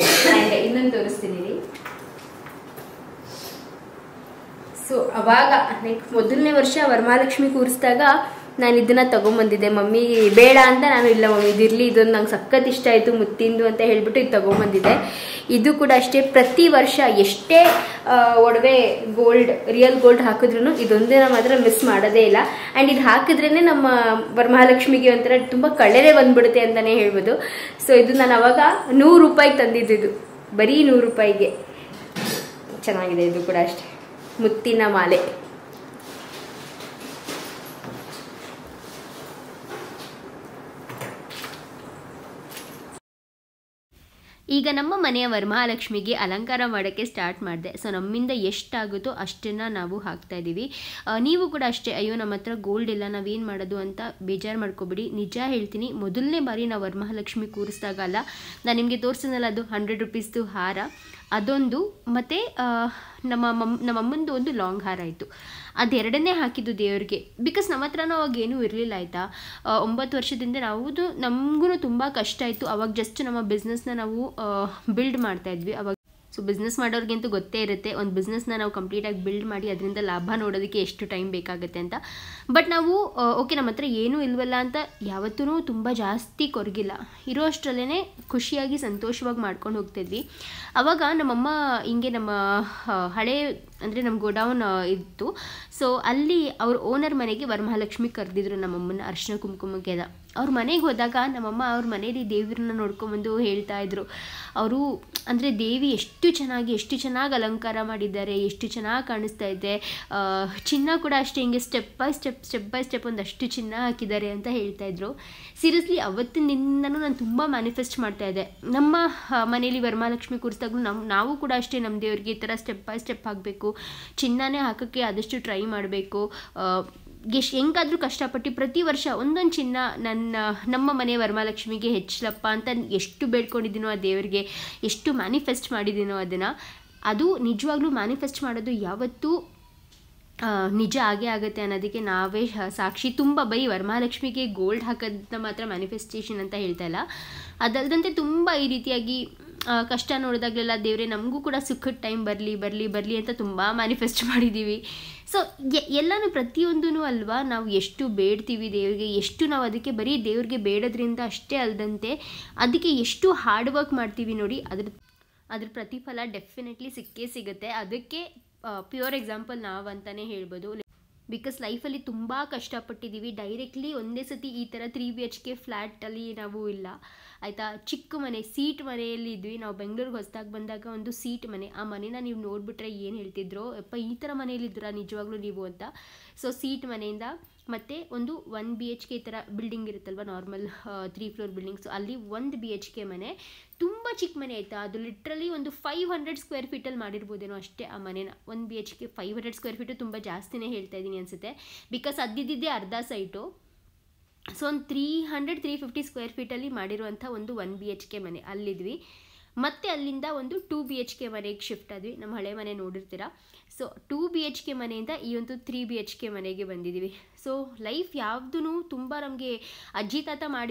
ಆ್ಯಂಡ್ ಇನ್ನೊಂದು ತೋರಿಸ್ತೀನಿ. ಸೊ ಅವಾಗ ಮೊದಲನೇ ವರ್ಷ ವರಮಹಾಲಕ್ಷ್ಮಿ ಕೂರಿಸಿದಾಗ ನಾನು ಇದನ್ನು ತೊಗೊಂಬಂದಿದ್ದೆ. ಮಮ್ಮಿ ಬೇಡ ಅಂತ ನಾನು, ಇಲ್ಲ ಮಮ್ಮಿ ಇದಿರಲಿ, ಇದೊಂದು ನಂಗೆ ಸಖತ್ ಇಷ್ಟ ಆಯಿತು ಮುತ್ತಿಂದು ಅಂತ ಹೇಳಿಬಿಟ್ಟು ಇದು ತೊಗೊಂಬಂದಿದ್ದೆ. ಇದು ಕೂಡ ಅಷ್ಟೇ, ಪ್ರತಿ ವರ್ಷ ಎಷ್ಟೇ ಒಡವೆ ರಿಯಲ್ ಗೋಲ್ಡ್ ಹಾಕಿದ್ರೂ ಇದೊಂದೇ ನಾವು ಮಾತ್ರ ಮಿಸ್ ಮಾಡೋದೇ ಇಲ್ಲ. ಆ್ಯಂಡ್ ಇದು ಹಾಕಿದ್ರೇ ನಮ್ಮ ವರಮಹಾಲಕ್ಷ್ಮಿಗೆ ಒಂಥರ ತುಂಬ ಕಳೆರೆ ಬಂದ್ಬಿಡುತ್ತೆ ಅಂತಲೇ ಹೇಳ್ಬೋದು. ಸೊ ಇದು ನಾನು ಅವಾಗ 100 ರೂಪಾಯಿಗೆ ತಂದಿದ್ದು, ಬರೀ 100 ರೂಪಾಯಿಗೆ. ಚೆನ್ನಾಗಿದೆ ಇದು ಕೂಡ ಅಷ್ಟೇ, ಮುತ್ತಿನ ಮಾಲೆ. ಈಗ ನಮ್ಮ ಮನೆಯ ವರಮಹಾಲಕ್ಷ್ಮಿಗೆ ಅಲಂಕಾರ ಮಾಡೋಕ್ಕೆ ಸ್ಟಾರ್ಟ್ ಮಾಡಿದೆ. ಸೊ ನಮ್ಮಿಂದ ಎಷ್ಟಾಗುತ್ತೋ ಅಷ್ಟನ್ನು ನಾವು ಹಾಕ್ತಾಯಿದ್ದೀವಿ. ನೀವು ಕೂಡ ಅಷ್ಟೇ, ಅಯ್ಯೋ ನಮ್ಮ ಹತ್ರ ಗೋಲ್ಡ್ ಇಲ್ಲ ನಾವೇನು ಮಾಡೋದು ಅಂತ ಬೇಜಾರು ಮಾಡ್ಕೊಬಿಡಿ. ನಿಜ ಹೇಳ್ತೀನಿ, ಮೊದಲನೇ ಬಾರಿ ನಾವು ವರಮಹಾಲಕ್ಷ್ಮಿ ಕೂರಿಸಿದಾಗಲ್ಲ, ನಾನು ನಿಮಗೆ ತೋರಿಸಿದ್ನಲ್ಲ ಅದು 100 ರೂಪೀಸ್ದು ಹಾರ, ಅದೊಂದು ಮತ್ತು ನಮ್ಮಮ್ಮಂದು ಒಂದು ಲಾಂಗ್ ಹಾರ ಆಯಿತು. ಅದೆರಡನ್ನೇ ಹಾಕಿದ್ದು ದೇವ್ರಿಗೆ. ಬಿಕಾಸ್ ನಮ್ಮ ಹತ್ರನೂ ಅವಾಗ ಏನೂ ಇರಲಿಲ್ಲ ಆಯಿತಾ. 9 ವರ್ಷದಿಂದ ನಮಗೂ ತುಂಬ ಕಷ್ಟ ಆಯಿತು. ಅವಾಗ ಜಸ್ಟ್ ನಮ್ಮ ಬಿಸ್ನೆಸ್ನ ನಾವು ಬಿಲ್ಡ್ ಮಾಡ್ತಾಯಿದ್ವಿ. ಅವಾಗ ಸೊ ಬಿಸ್ನೆಸ್ ಮಾಡೋರಿಗಂತೂ ಗೊತ್ತೇ ಇರುತ್ತೆ, ಒಂದು ಬಿಸ್ನೆಸ್ನ ನಾವು ಕಂಪ್ಲೀಟಾಗಿ ಬಿಲ್ಡ್ ಮಾಡಿ ಅದರಿಂದ ಲಾಭ ನೋಡೋದಕ್ಕೆ ಎಷ್ಟು ಟೈಮ್ ಬೇಕಾಗುತ್ತೆ ಅಂತ. ಬಟ್ ನಾವು ಓಕೆ ನಮ್ಮ ಹತ್ರ ಏನೂ ಇಲ್ವಲ್ಲ ಅಂತ ಯಾವತ್ತೂ ತುಂಬ ಜಾಸ್ತಿ ಕೊರಗಿಲ್ಲ, ಇರೋ ಅಷ್ಟರಲ್ಲೇ ಖುಷಿಯಾಗಿ ಸಂತೋಷವಾಗಿ ಮಾಡ್ಕೊಂಡು ಹೋಗ್ತಿದ್ವಿ. ಆವಾಗ ನಮ್ಮಮ್ಮ ಹಿಂಗೆ ನಮ್ಮ ಹಳೆ ಅಂದರೆ ನಮ್ಮ ಗೋಡೌನ್ ಇತ್ತು. ಸೊ ಅಲ್ಲಿ ಅವ್ರ ಓನರ್ ಮನೆಗೆ ವರಮಹಾಲಕ್ಷ್ಮಿ ಕರೆದಿದ್ರು ನಮ್ಮಮ್ಮನ ಅರ್ಶಿನ ಕುಂಕುಮಕ್ಕೆ. ಅವ್ರ ಮನೆಗೆ ಹೋದಾಗ ನಮ್ಮಮ್ಮ ಅವ್ರ ಮನೇಲಿ ದೇವ್ರನ್ನ ನೋಡ್ಕೊಂಬಂದು ಹೇಳ್ತಾಯಿದ್ರು, ಅವರು ಅಂದರೆ ದೇವಿ ಎಷ್ಟು ಚೆನ್ನಾಗಿ ಅಲಂಕಾರ ಮಾಡಿದ್ದಾರೆ, ಎಷ್ಟು ಚೆನ್ನಾಗಿ ಕಾಣಿಸ್ತಾ ಇದೆ. ಚಿನ್ನ ಕೂಡ ಅಷ್ಟೇ, ಹಿಂಗೆ ಸ್ಟೆಪ್ ಬೈ ಸ್ಟೆಪ್ ಒಂದಷ್ಟು ಚಿನ್ನ ಹಾಕಿದ್ದಾರೆ ಅಂತ ಹೇಳ್ತಾಯಿದ್ರು. ಸೀರಿಯಸ್ಲಿ ಅವತ್ತಿನಿಂದನೂ ನಾನು ತುಂಬ ಮ್ಯಾನಿಫೆಸ್ಟ್ ಮಾಡ್ತಾಯಿದ್ದೆ. ನಮ್ಮ ಮನೇಲಿ ವರಮಹಾಲಕ್ಷ್ಮಿ ಕೂರಿಸಿದಾಗಲೂ ನಾವು ಕೂಡ ಅಷ್ಟೇ, ನಮ್ಮ ದೇವ್ರಿಗೆ ಈ ಥರ ಸ್ಟೆಪ್ ಬೈ ಸ್ಟೆಪ್ ಹಾಕಬೇಕು, ಚಿನ್ನನೇ ಹಾಕೋಕ್ಕೆ ಆದಷ್ಟು ಟ್ರೈ ಮಾಡಬೇಕು, ಹೆಂಗಾದರೂ ಕಷ್ಟಪಟ್ಟು ಪ್ರತಿ ವರ್ಷ ಒಂದೊಂದು ಚಿನ್ನ ನಮ್ಮ ಮನೆ ವರಮಹಾಲಕ್ಷ್ಮಿಗೆ ಹೆಚ್ಚಲಪ್ಪ ಅಂತ ಎಷ್ಟು ಬೇಡ್ಕೊಂಡಿದ್ದೀನೋ ಆ ದೇವರಿಗೆ, ಎಷ್ಟು ಮ್ಯಾನಿಫೆಸ್ಟ್ ಮಾಡಿದ್ದೀನೋ ಅದು ನಿಜವಾಗ್ಲೂ ಮ್ಯಾನಿಫೆಸ್ಟ್ ಮಾಡೋದು ಯಾವತ್ತೂ ನಿಜ ಆಗೇ ಆಗುತ್ತೆ ಅನ್ನೋದಕ್ಕೆ ನಾವೇ ಸಾಕ್ಷಿ. ತುಂಬ ಬರೀ ವರಮಹಾಲಕ್ಷ್ಮಿಗೆ ಗೋಲ್ಡ್ ಹಾಕೋದನ್ನ ಮಾತ್ರ ಮ್ಯಾನಿಫೆಸ್ಟೇಷನ್ ಅಂತ ಹೇಳ್ತಾ ಇಲ್ಲ, ಅದಲ್ಲದಂತೆ ತುಂಬ ಈ ರೀತಿಯಾಗಿ ಕಷ್ಟ ನೋಡಿದಾಗಲೆಲ್ಲ ದೇವರೇ ನಮಗೂ ಕೂಡ ಸುಖದ ಟೈಮ್ ಬರಲಿ ಅಂತ ತುಂಬ ಮ್ಯಾನಿಫೆಸ್ಟ್ ಮಾಡಿದ್ದೀವಿ. ಸೊ ಎಲ್ಲನೂ ಪ್ರತಿಯೊಂದೂ ಅಲ್ವಾ, ನಾವು ಎಷ್ಟು ಬೇಡ್ತೀವಿ ದೇವರಿಗೆ, ಎಷ್ಟು ನಾವು ಅದಕ್ಕೆ ಬರೀ ದೇವ್ರಿಗೆ ಬೇಡೋದ್ರಿಂದ ಅಷ್ಟೇ ಅಲ್ಲದಂತೆ ಅದಕ್ಕೆ ಎಷ್ಟು ಹಾರ್ಡ್ ವರ್ಕ್ ಮಾಡ್ತೀವಿ ನೋಡಿ, ಅದ್ರ ಪ್ರತಿಫಲ ಡೆಫಿನೆಟ್ಲಿ ಸಿಕ್ಕೇ ಸಿಗುತ್ತೆ. ಅದಕ್ಕೆ ಪ್ಯೂರ್ ಎಕ್ಸಾಂಪಲ್ ನಾವು ಅಂತಲೇ ಹೇಳ್ಬೋದು. ಬಿಕಾಸ್ ಲೈಫಲ್ಲಿ ತುಂಬ ಕಷ್ಟಪಟ್ಟಿದ್ದೀವಿ. ಡೈರೆಕ್ಟ್ಲಿ ಒಂದೇ ಸತಿ ಈ ಥರ 3 BHK ಫ್ಲ್ಯಾಟಲ್ಲಿ ನಾವು ಇಲ್ಲ ಆಯಿತಾ. ಚಿಕ್ಕ ಮನೆ, ಸೀಟ್ ಮನೆಯಲ್ಲಿ ಇದ್ವಿ ನಾವು. ಬೆಂಗಳೂರಿಗೆ ಹೊಸದಾಗಿ ಬಂದಾಗ ಒಂದು ಸೀಟ್ ಮನೆ, ಆ ಮನೇನ ನೀವು ನೋಡಿಬಿಟ್ರೆ ಏನು ಹೇಳ್ತಿದ್ರು, ಅಪ್ಪ ಈ ಥರ ಮನೇಲಿದ್ದೀರಾ ನಿಜವಾಗ್ಲೂ ನೀವು ಅಂತ. ಸೊ ಸೀಟ್ ಮನೆಯಿಂದ ಮತ್ತು ಒಂದು 1 BHK ಈ ಥರ ಬಿಲ್ಡಿಂಗ್ ಇರುತ್ತಲ್ವ, ನಾರ್ಮಲ್ 3 ಫ್ಲೋರ್ ಬಿಲ್ಡಿಂಗ್. ಸೊ ಅಲ್ಲಿ 1 BHK ಮನೆ, ತುಂಬ ಚಿಕ್ಕ ಮನೆ ಆಯಿತಾ. ಅದು ಲಿಟ್ರಲಿ ಒಂದು 500 ಸ್ಕ್ವೇರ್ ಫೀಟಲ್ಲಿ ಮಾಡಿರ್ಬೋದೇನೋ ಅಷ್ಟೇ ಆ ಮನೇನ. 1 BHK 500 ಸ್ಕ್ವೇರ್ ಫೀಟು ತುಂಬ ಜಾಸ್ತಿನೇ ಹೇಳ್ತಾ ಇದ್ದೀನಿ ಅನಿಸುತ್ತೆ, ಬಿಕಾಸ್ ಅದಿದ್ದೇ ಅರ್ಧ ಸೈಟು. ಸೊ ಒಂದು 300-350 ಸ್ಕ್ವೇರ್ ಫೀಟಲ್ಲಿ ಮಾಡಿರುವಂಥ ಒಂದು 1 BHK ಮನೆ ಅಲ್ಲಿದ್ವಿ. ಮತ್ತು ಅಲ್ಲಿಂದ ಒಂದು 2 BHK ಮನೆಗೆ ಶಿಫ್ಟ್ ಆದ್ವಿ. ನಮ್ಮ ಹಳೆ ಮನೆ ನೋಡಿರ್ತೀರ. ಸೊ 2 BHK ಮನೆಯಿಂದ ಈ ಒಂದು 3 BHK ಮನೆಗೆ ಬಂದಿದ್ದೀವಿ. ಸೊ ಲೈಫ್ ಯಾವುದೂ ತುಂಬ ನಮಗೆ ಅಜ್ಜಿ ತಾತ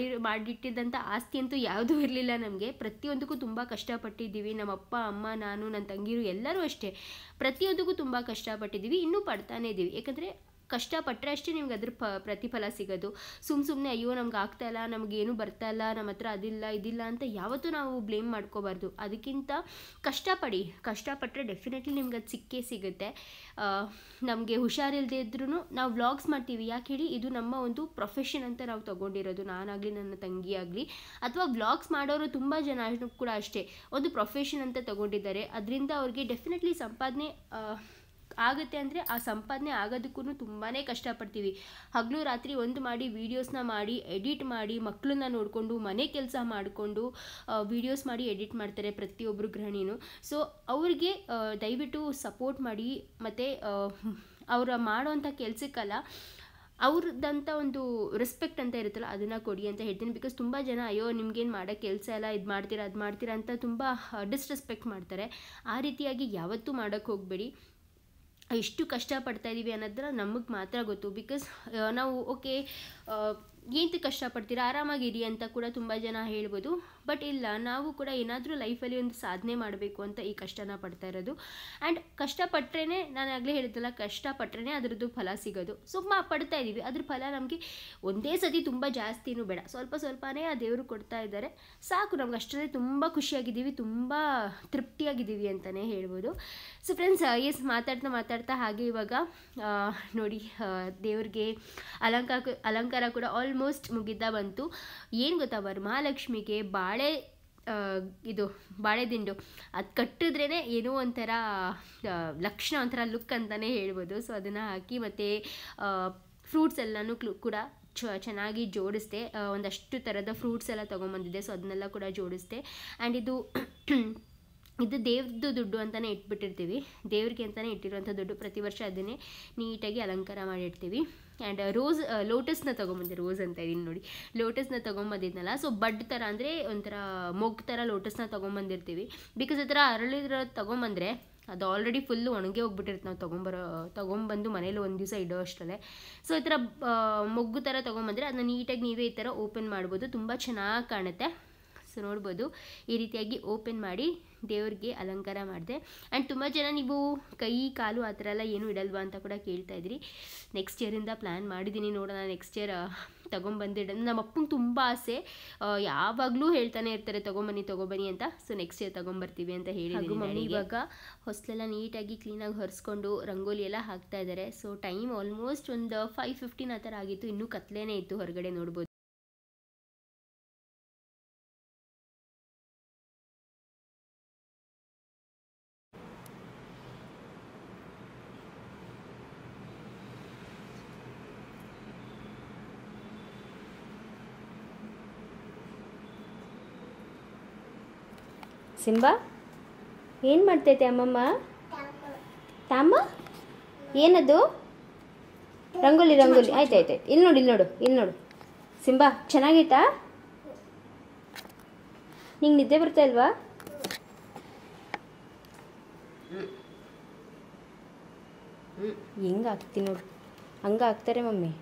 ಮಾಡಿಟ್ಟಿದ್ದಂಥ ಆಸ್ತಿ ಅಂತೂ ಯಾವುದೂ ಇರಲಿಲ್ಲ ನಮಗೆ. ಪ್ರತಿಯೊಂದಕ್ಕೂ ತುಂಬ ಕಷ್ಟಪಟ್ಟಿದ್ದೀವಿ. ನಮ್ಮ ಅಪ್ಪ ಅಮ್ಮ ನಾನು ನನ್ನ ತಂಗಿರು ಎಲ್ಲರೂ ಅಷ್ಟೇ ಪ್ರತಿಯೊಂದಕ್ಕೂ ತುಂಬ ಕಷ್ಟಪಟ್ಟಿದ್ದೀವಿ, ಇನ್ನೂ ಪಡ್ತಾನೇ ಇದ್ದೀವಿ. ಯಾಕಂದರೆ ಕಷ್ಟಪಟ್ಟರೆ ಅಷ್ಟೇ ನಿಮ್ಗೆ ಅದ್ರ ಪ್ರತಿಫಲ ಸಿಗೋದು. ಸುಮ್ಮನೆ ಅಯ್ಯೋ ನಮ್ಗೆ ಆಗ್ತಾಯಿಲ್ಲ, ನಮಗೇನು ಬರ್ತಾಯಿಲ್ಲ, ನಮ್ಮ ಹತ್ರ ಅದಿಲ್ಲ ಇದಿಲ್ಲ ಅಂತ ಯಾವತ್ತೂ ನಾವು ಬ್ಲೇಮ್ ಮಾಡ್ಕೋಬಾರ್ದು. ಅದಕ್ಕಿಂತ ಕಷ್ಟಪಟ್ಟರೆ ಡೆಫಿನೆಟ್ಲಿ ನಿಮ್ಗೆ ಅದು ಸಿಕ್ಕೇ ಸಿಗುತ್ತೆ. ನಮಗೆ ಹುಷಾರಿಲ್ಲದೆ ಇದ್ರೂ ನಾವು ವ್ಲಾಗ್ಸ್ ಮಾಡ್ತೀವಿ. ಯಾಕೆ ಹೇಳಿ, ಇದು ನಮ್ಮ ಒಂದು ಪ್ರೊಫೆಷನ್ ಅಂತ ನಾವು ತೊಗೊಂಡಿರೋದು. ನಾನಾಗಲಿ ನನ್ನ ತಂಗಿ ಆಗಲಿ ಅಥವಾ ವ್ಲಾಗ್ಸ್ ಮಾಡೋರು ತುಂಬ ಜನ ಕೂಡ ಅಷ್ಟೇ ಒಂದು ಪ್ರೊಫೆಷನ್ ಅಂತ ತೊಗೊಂಡಿದ್ದಾರೆ. ಅದರಿಂದ ಅವ್ರಿಗೆ ಡೆಫಿನೆಟ್ಲಿ ಸಂಪಾದನೆ ಆಗುತ್ತೆ. ಅಂದರೆ ಆ ಸಂಪಾದನೆ ಆಗೋದಕ್ಕೂ ತುಂಬಾ ಕಷ್ಟಪಡ್ತೀವಿ. ಹಗಲು ರಾತ್ರಿ ಒಂದು ಮಾಡಿ ವೀಡಿಯೋಸ್ನ ಮಾಡಿ ಎಡಿಟ್ ಮಾಡಿ ಮಕ್ಕಳನ್ನ ನೋಡಿಕೊಂಡು ಮನೆ ಕೆಲಸ ಮಾಡಿಕೊಂಡು ವೀಡಿಯೋಸ್ ಮಾಡಿ ಎಡಿಟ್ ಮಾಡ್ತಾರೆ ಪ್ರತಿಯೊಬ್ಬರು ಗೃಹಿಣಿನೂ. ಸೊ ಅವ್ರಿಗೆ ದಯವಿಟ್ಟು ಸಪೋರ್ಟ್ ಮಾಡಿ. ಮತ್ತು ಅವರ ಮಾಡೋವಂಥ ಕೆಲಸಕ್ಕಲ್ಲ, ಅವ್ರದ್ದಂಥ ಒಂದು ರೆಸ್ಪೆಕ್ಟ್ ಅಂತ ಇರುತ್ತಲ್ಲ ಅದನ್ನು ಕೊಡಿ ಅಂತ ಹೇಳ್ತೀನಿ. ಬಿಕಾಸ್ ತುಂಬ ಜನ ಅಯ್ಯೋ ನಿಮ್ಗೇನು ಮಾಡೋ ಕೆಲಸ ಎಲ್ಲ ಇದು ಮಾಡ್ತೀರಾ ಅದು ಮಾಡ್ತೀರಾ ಅಂತ ತುಂಬ ಡಿಸ್ರೆಸ್ಪೆಕ್ಟ್ ಮಾಡ್ತಾರೆ. ಆ ರೀತಿಯಾಗಿ ಯಾವತ್ತೂ ಮಾಡೋಕ್ಕೆ ಹೋಗಬೇಡಿ. ಎಷ್ಟು ಕಷ್ಟಪಡ್ತಾಯಿದ್ದೀವಿ ಅನ್ನೋದ್ರ ನಮಗೆ ಮಾತ್ರ ಗೊತ್ತು. ಬಿಕಾಸ್ ನಾವು ಓಕೆ ಏನು ಕಷ್ಟಪಡ್ತೀರಾ ಆರಾಮಾಗಿರಿ ಅಂತ ಕೂಡ ತುಂಬ ಜನ ಹೇಳ್ಬೋದು. ಬಟ್ ಇಲ್ಲ, ನಾವು ಕೂಡ ಏನಾದರೂ ಲೈಫಲ್ಲಿ ಒಂದು ಸಾಧನೆ ಮಾಡಬೇಕು ಅಂತ ಈ ಕಷ್ಟನ ಪಡ್ತಾ ಇರೋದು. ಆ್ಯಂಡ್ ಕಷ್ಟಪಟ್ಟರೆ, ನಾನು ಆಗಲೇ ಹೇಳಿದ್ದಲ್ಲ, ಕಷ್ಟಪಟ್ಟರೆ ಅದರದ್ದು ಫಲ ಸಿಗೋದು. ಸೊ ಪಡ್ತಾ ಇದ್ದೀವಿ, ಅದ್ರ ಫಲ ನಮಗೆ ಒಂದೇ ಸತಿ ತುಂಬ ಜಾಸ್ತಿನೂ ಬೇಡ, ಸ್ವಲ್ಪ ಸ್ವಲ್ಪನೇ ಆ ದೇವರು ಕೊಡ್ತಾ ಇದ್ದಾರೆ, ಸಾಕು ನಮ್ಗೆ. ಅಷ್ಟರಲ್ಲಿ ತುಂಬ ಖುಷಿಯಾಗಿದ್ದೀವಿ, ತುಂಬ ತೃಪ್ತಿಯಾಗಿದ್ದೀವಿ ಅಂತಲೇ ಹೇಳ್ಬೋದು. ಸೊ ಫ್ರೆಂಡ್ಸ್, ಮಾತಾಡ್ತಾ ಹಾಗೆ ಇವಾಗ ನೋಡಿ ದೇವ್ರಿಗೆ ಅಲಂಕಾರ ಕೂಡ ಆಲ್ಮೋಸ್ಟ್ ಮುಗಿತಾ ಬಂತು. ಏನು ಗೊತ್ತಾ, ವರಮಹಾಲಕ್ಷ್ಮಿಗೆ ಬಾಳೆದಿಂಡು ಅದು ಕಟ್ಟಿದ್ರೇ ಏನೋ ಒಂಥರ ಲಕ್ಷಣ, ಒಂಥರ ಲುಕ್ ಅಂತಲೇ ಹೇಳ್ಬೋದು. ಸೊ ಅದನ್ನು ಹಾಕಿ ಮತ್ತು ಫ್ರೂಟ್ಸ್ ಎಲ್ಲನೂ ಕೂಡ ಚೆನ್ನಾಗಿ ಜೋಡಿಸ್ದೆ. ಒಂದಷ್ಟು ಥರದ ಫ್ರೂಟ್ಸ್ ಎಲ್ಲ ತೊಗೊಂಬಂದಿದ್ದೆ. ಸೊ ಅದನ್ನೆಲ್ಲ ಕೂಡ ಜೋಡಿಸ್ದೆ. ಆ್ಯಂಡ್ ಇದು ದೇವ್ರದ್ದು ದುಡ್ಡು ಅಂತಲೇ ಇಟ್ಬಿಟ್ಟಿರ್ತೀವಿ, ದೇವ್ರಿಗೆ ಅಂತಲೇ ಇಟ್ಟಿರುವಂಥ ದುಡ್ಡು. ಪ್ರತಿ ವರ್ಷ ಅದನ್ನೇ ನೀಟಾಗಿ ಅಲಂಕಾರ ಮಾಡಿರ್ತೀವಿ. ಆ್ಯಂಡ್ ಲೋಟಸ್ನ ತೊಗೊಂಬಂದೆ, ರೋಸ್ ಅಂತ ಇದೀನಿ ನೋಡಿ, ಲೋಟಸ್ನ ತೊಗೊಂಬಂದಿದ್ನಲ್ಲ. ಸೊ ಬಡ್ ಥರ ಅಂದರೆ ಒಂಥರ ಮೊಗ್ಗು ಥರ ಲೋಟಸ್ನ ತೊಗೊಂಬಂದಿರ್ತೀವಿ. ಬಿಕಾಸ್ ಆ ಥರ ಅರಳಿರೋ ತೊಗೊಂಬಂದರೆ ಅದು ಆಲ್ರೆಡಿ ಫುಲ್ಲು ಒಣಗಿ ಹೋಗ್ಬಿಟ್ಟಿರುತ್ತೆ. ನಾವು ತೊಗೊಂಬಂದು ಮನೇಲಿ ಒಂದು ದಿವಸ ಇಡೋ ಅಷ್ಟರಲ್ಲೇ. ಸೊ ಈ ಥರ ಮೊಗ್ಗು ಥರ ತೊಗೊಂಬಂದರೆ ಅದನ್ನ ನೀಟಾಗಿ ನೀವೇ ಈ ಥರ ಓಪನ್ ಮಾಡ್ಬೋದು, ತುಂಬ ಚೆನ್ನಾಗಿ ಕಾಣುತ್ತೆ. ಸೊ ನೋಡ್ಬೋದು, ಈ ರೀತಿಯಾಗಿ ಓಪನ್ ಮಾಡಿ ದೇವ್ರಿಗೆ ಅಲಂಕಾರ ಮಾಡಿದೆ. ಆ್ಯಂಡ್ ತುಂಬ ಜನ ನೀವು ಕೈ ಕಾಲು ಆ ಥರ ಎಲ್ಲ ಏನೂ ಇಡಲ್ವಾ ಅಂತ ಕೂಡ ಕೇಳ್ತಾಯಿದ್ರಿ. ನೆಕ್ಸ್ಟ್ ಇಯರಿಂದ ಪ್ಲ್ಯಾನ್ ಮಾಡಿದ್ದೀನಿ, ನೋಡೋಣ ನೆಕ್ಸ್ಟ್ ಇಯರ್ ತೊಗೊಂಬಂದಿಡ. ನಮ್ಮ ಅಪ್ಪಂಗೆ ತುಂಬ ಆಸೆ, ಯಾವಾಗಲೂ ಹೇಳ್ತಾನೆ ಇರ್ತಾರೆ ತೊಗೊಂಬನ್ನಿ ಅಂತ. ಸೊ ನೆಕ್ಸ್ಟ್ ಇಯರ್ ತೊಗೊಂಬರ್ತೀವಿ ಅಂತ ಹೇಳಿದ್ದೀನಿ. ಮಮ್ಮಿ ಇವಾಗ ಹೊಸಲೆಲ್ಲ ನೀಟಾಗಿ ಕ್ಲೀನಾಗಿ ಹೊರಿಸ್ಕೊಂಡು ರಂಗೋಲಿ ಎಲ್ಲ ಹಾಕ್ತಾ ಇದ್ದಾರೆ. ಸೊ ಟೈಮ್ ಆಲ್ಮೋಸ್ಟ್ ಒಂದು 5:15 ಆ ಥರ ಆಗಿತ್ತು, ಇನ್ನೂ ಕತ್ಲೇನೇ ಇತ್ತು ಹೊರಗಡೆ, ನೋಡ್ಬೋದು. ಸಿಂಬಾ ಏನು ಮಾಡ್ತೈತೆ ಅಮ್ಮಮ್ಮ? ತಾಮ ಏನದು? ರಂಗೋಲಿ ಆಯ್ತು. ಇಲ್ಲಿ ನೋಡು ಸಿಂಬಾ, ಚೆನ್ನಾಗೈತಾ? ನಿಂಗೆ ನಿದ್ದೆ ಬರ್ತಾ ಇಲ್ವಾ? ಹಿಂಗೆ ಹಾಕ್ತೀನಿ ನೋಡು, ಹಂಗೆ ಹಾಕ್ತಾರೆ ಮಮ್ಮಿ.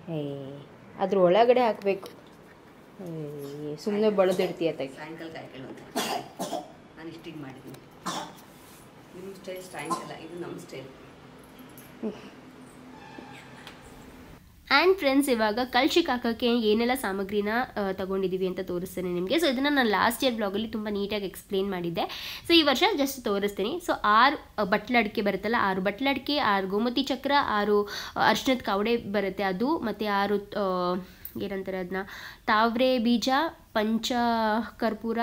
ಅದ್ರ ಒಳಗಡೆ ಹಾಕಬೇಕು, ಸುಮ್ಮನೆ ಬಳದಿಡ್ತೀಯ ತಾಯಿ. ಸಾಯಂಕಾಲ ನಾನು ಇಷ್ಟಿಗೆ ಮಾಡಿದ್ದೀನಿ. ನಿಮ್ಮ ಸ್ಟೈಲ್ ಸಾಯಂಕಾಲ, ಇದು ನಮ್ಮ ಸ್ಟೈಲ್. ಆ್ಯಂಡ್ ಫ್ರೆಂಡ್ಸ್, ಇವಾಗ ಕಳ್ಶಿಗೆ ಹಾಕೋಕ್ಕೆ ಏನೆಲ್ಲ ಸಾಮಗ್ರಿನ ತೊಗೊಂಡಿದ್ದೀವಿ ಅಂತ ತೋರಿಸ್ತೇನೆ ನಿಮಗೆ. ಸೊ ಇದನ್ನು ನಾನು ಲಾಸ್ಟ್ ಇಯರ್ ಬ್ಲಾಗಲ್ಲಿ ತುಂಬ ನೀಟಾಗಿ ಎಕ್ಸ್ಪ್ಲೇನ್ ಮಾಡಿದ್ದೆ. ಸೊ ಈ ವರ್ಷ ಜಸ್ಟ್ ತೋರಿಸ್ತೀನಿ. ಸೊ 6 ಬಟ್ಲಡಿಕೆ ಬರುತ್ತಲ್ಲ, 6 ಬಟ್ಲಡಿಕೆ, 6 ಗೋಮತಿ ಚಕ್ರ, 6 ಅರ್ಶಿನದ ಕವಡೆ ಬರುತ್ತೆ ಅದು, ಮತ್ತು 6 ಏನಂತಾರೆ ಅದನ್ನ ತಾವ್ರೆ ಬೀಜ, ಪಂಚ ಕರ್ಪೂರ,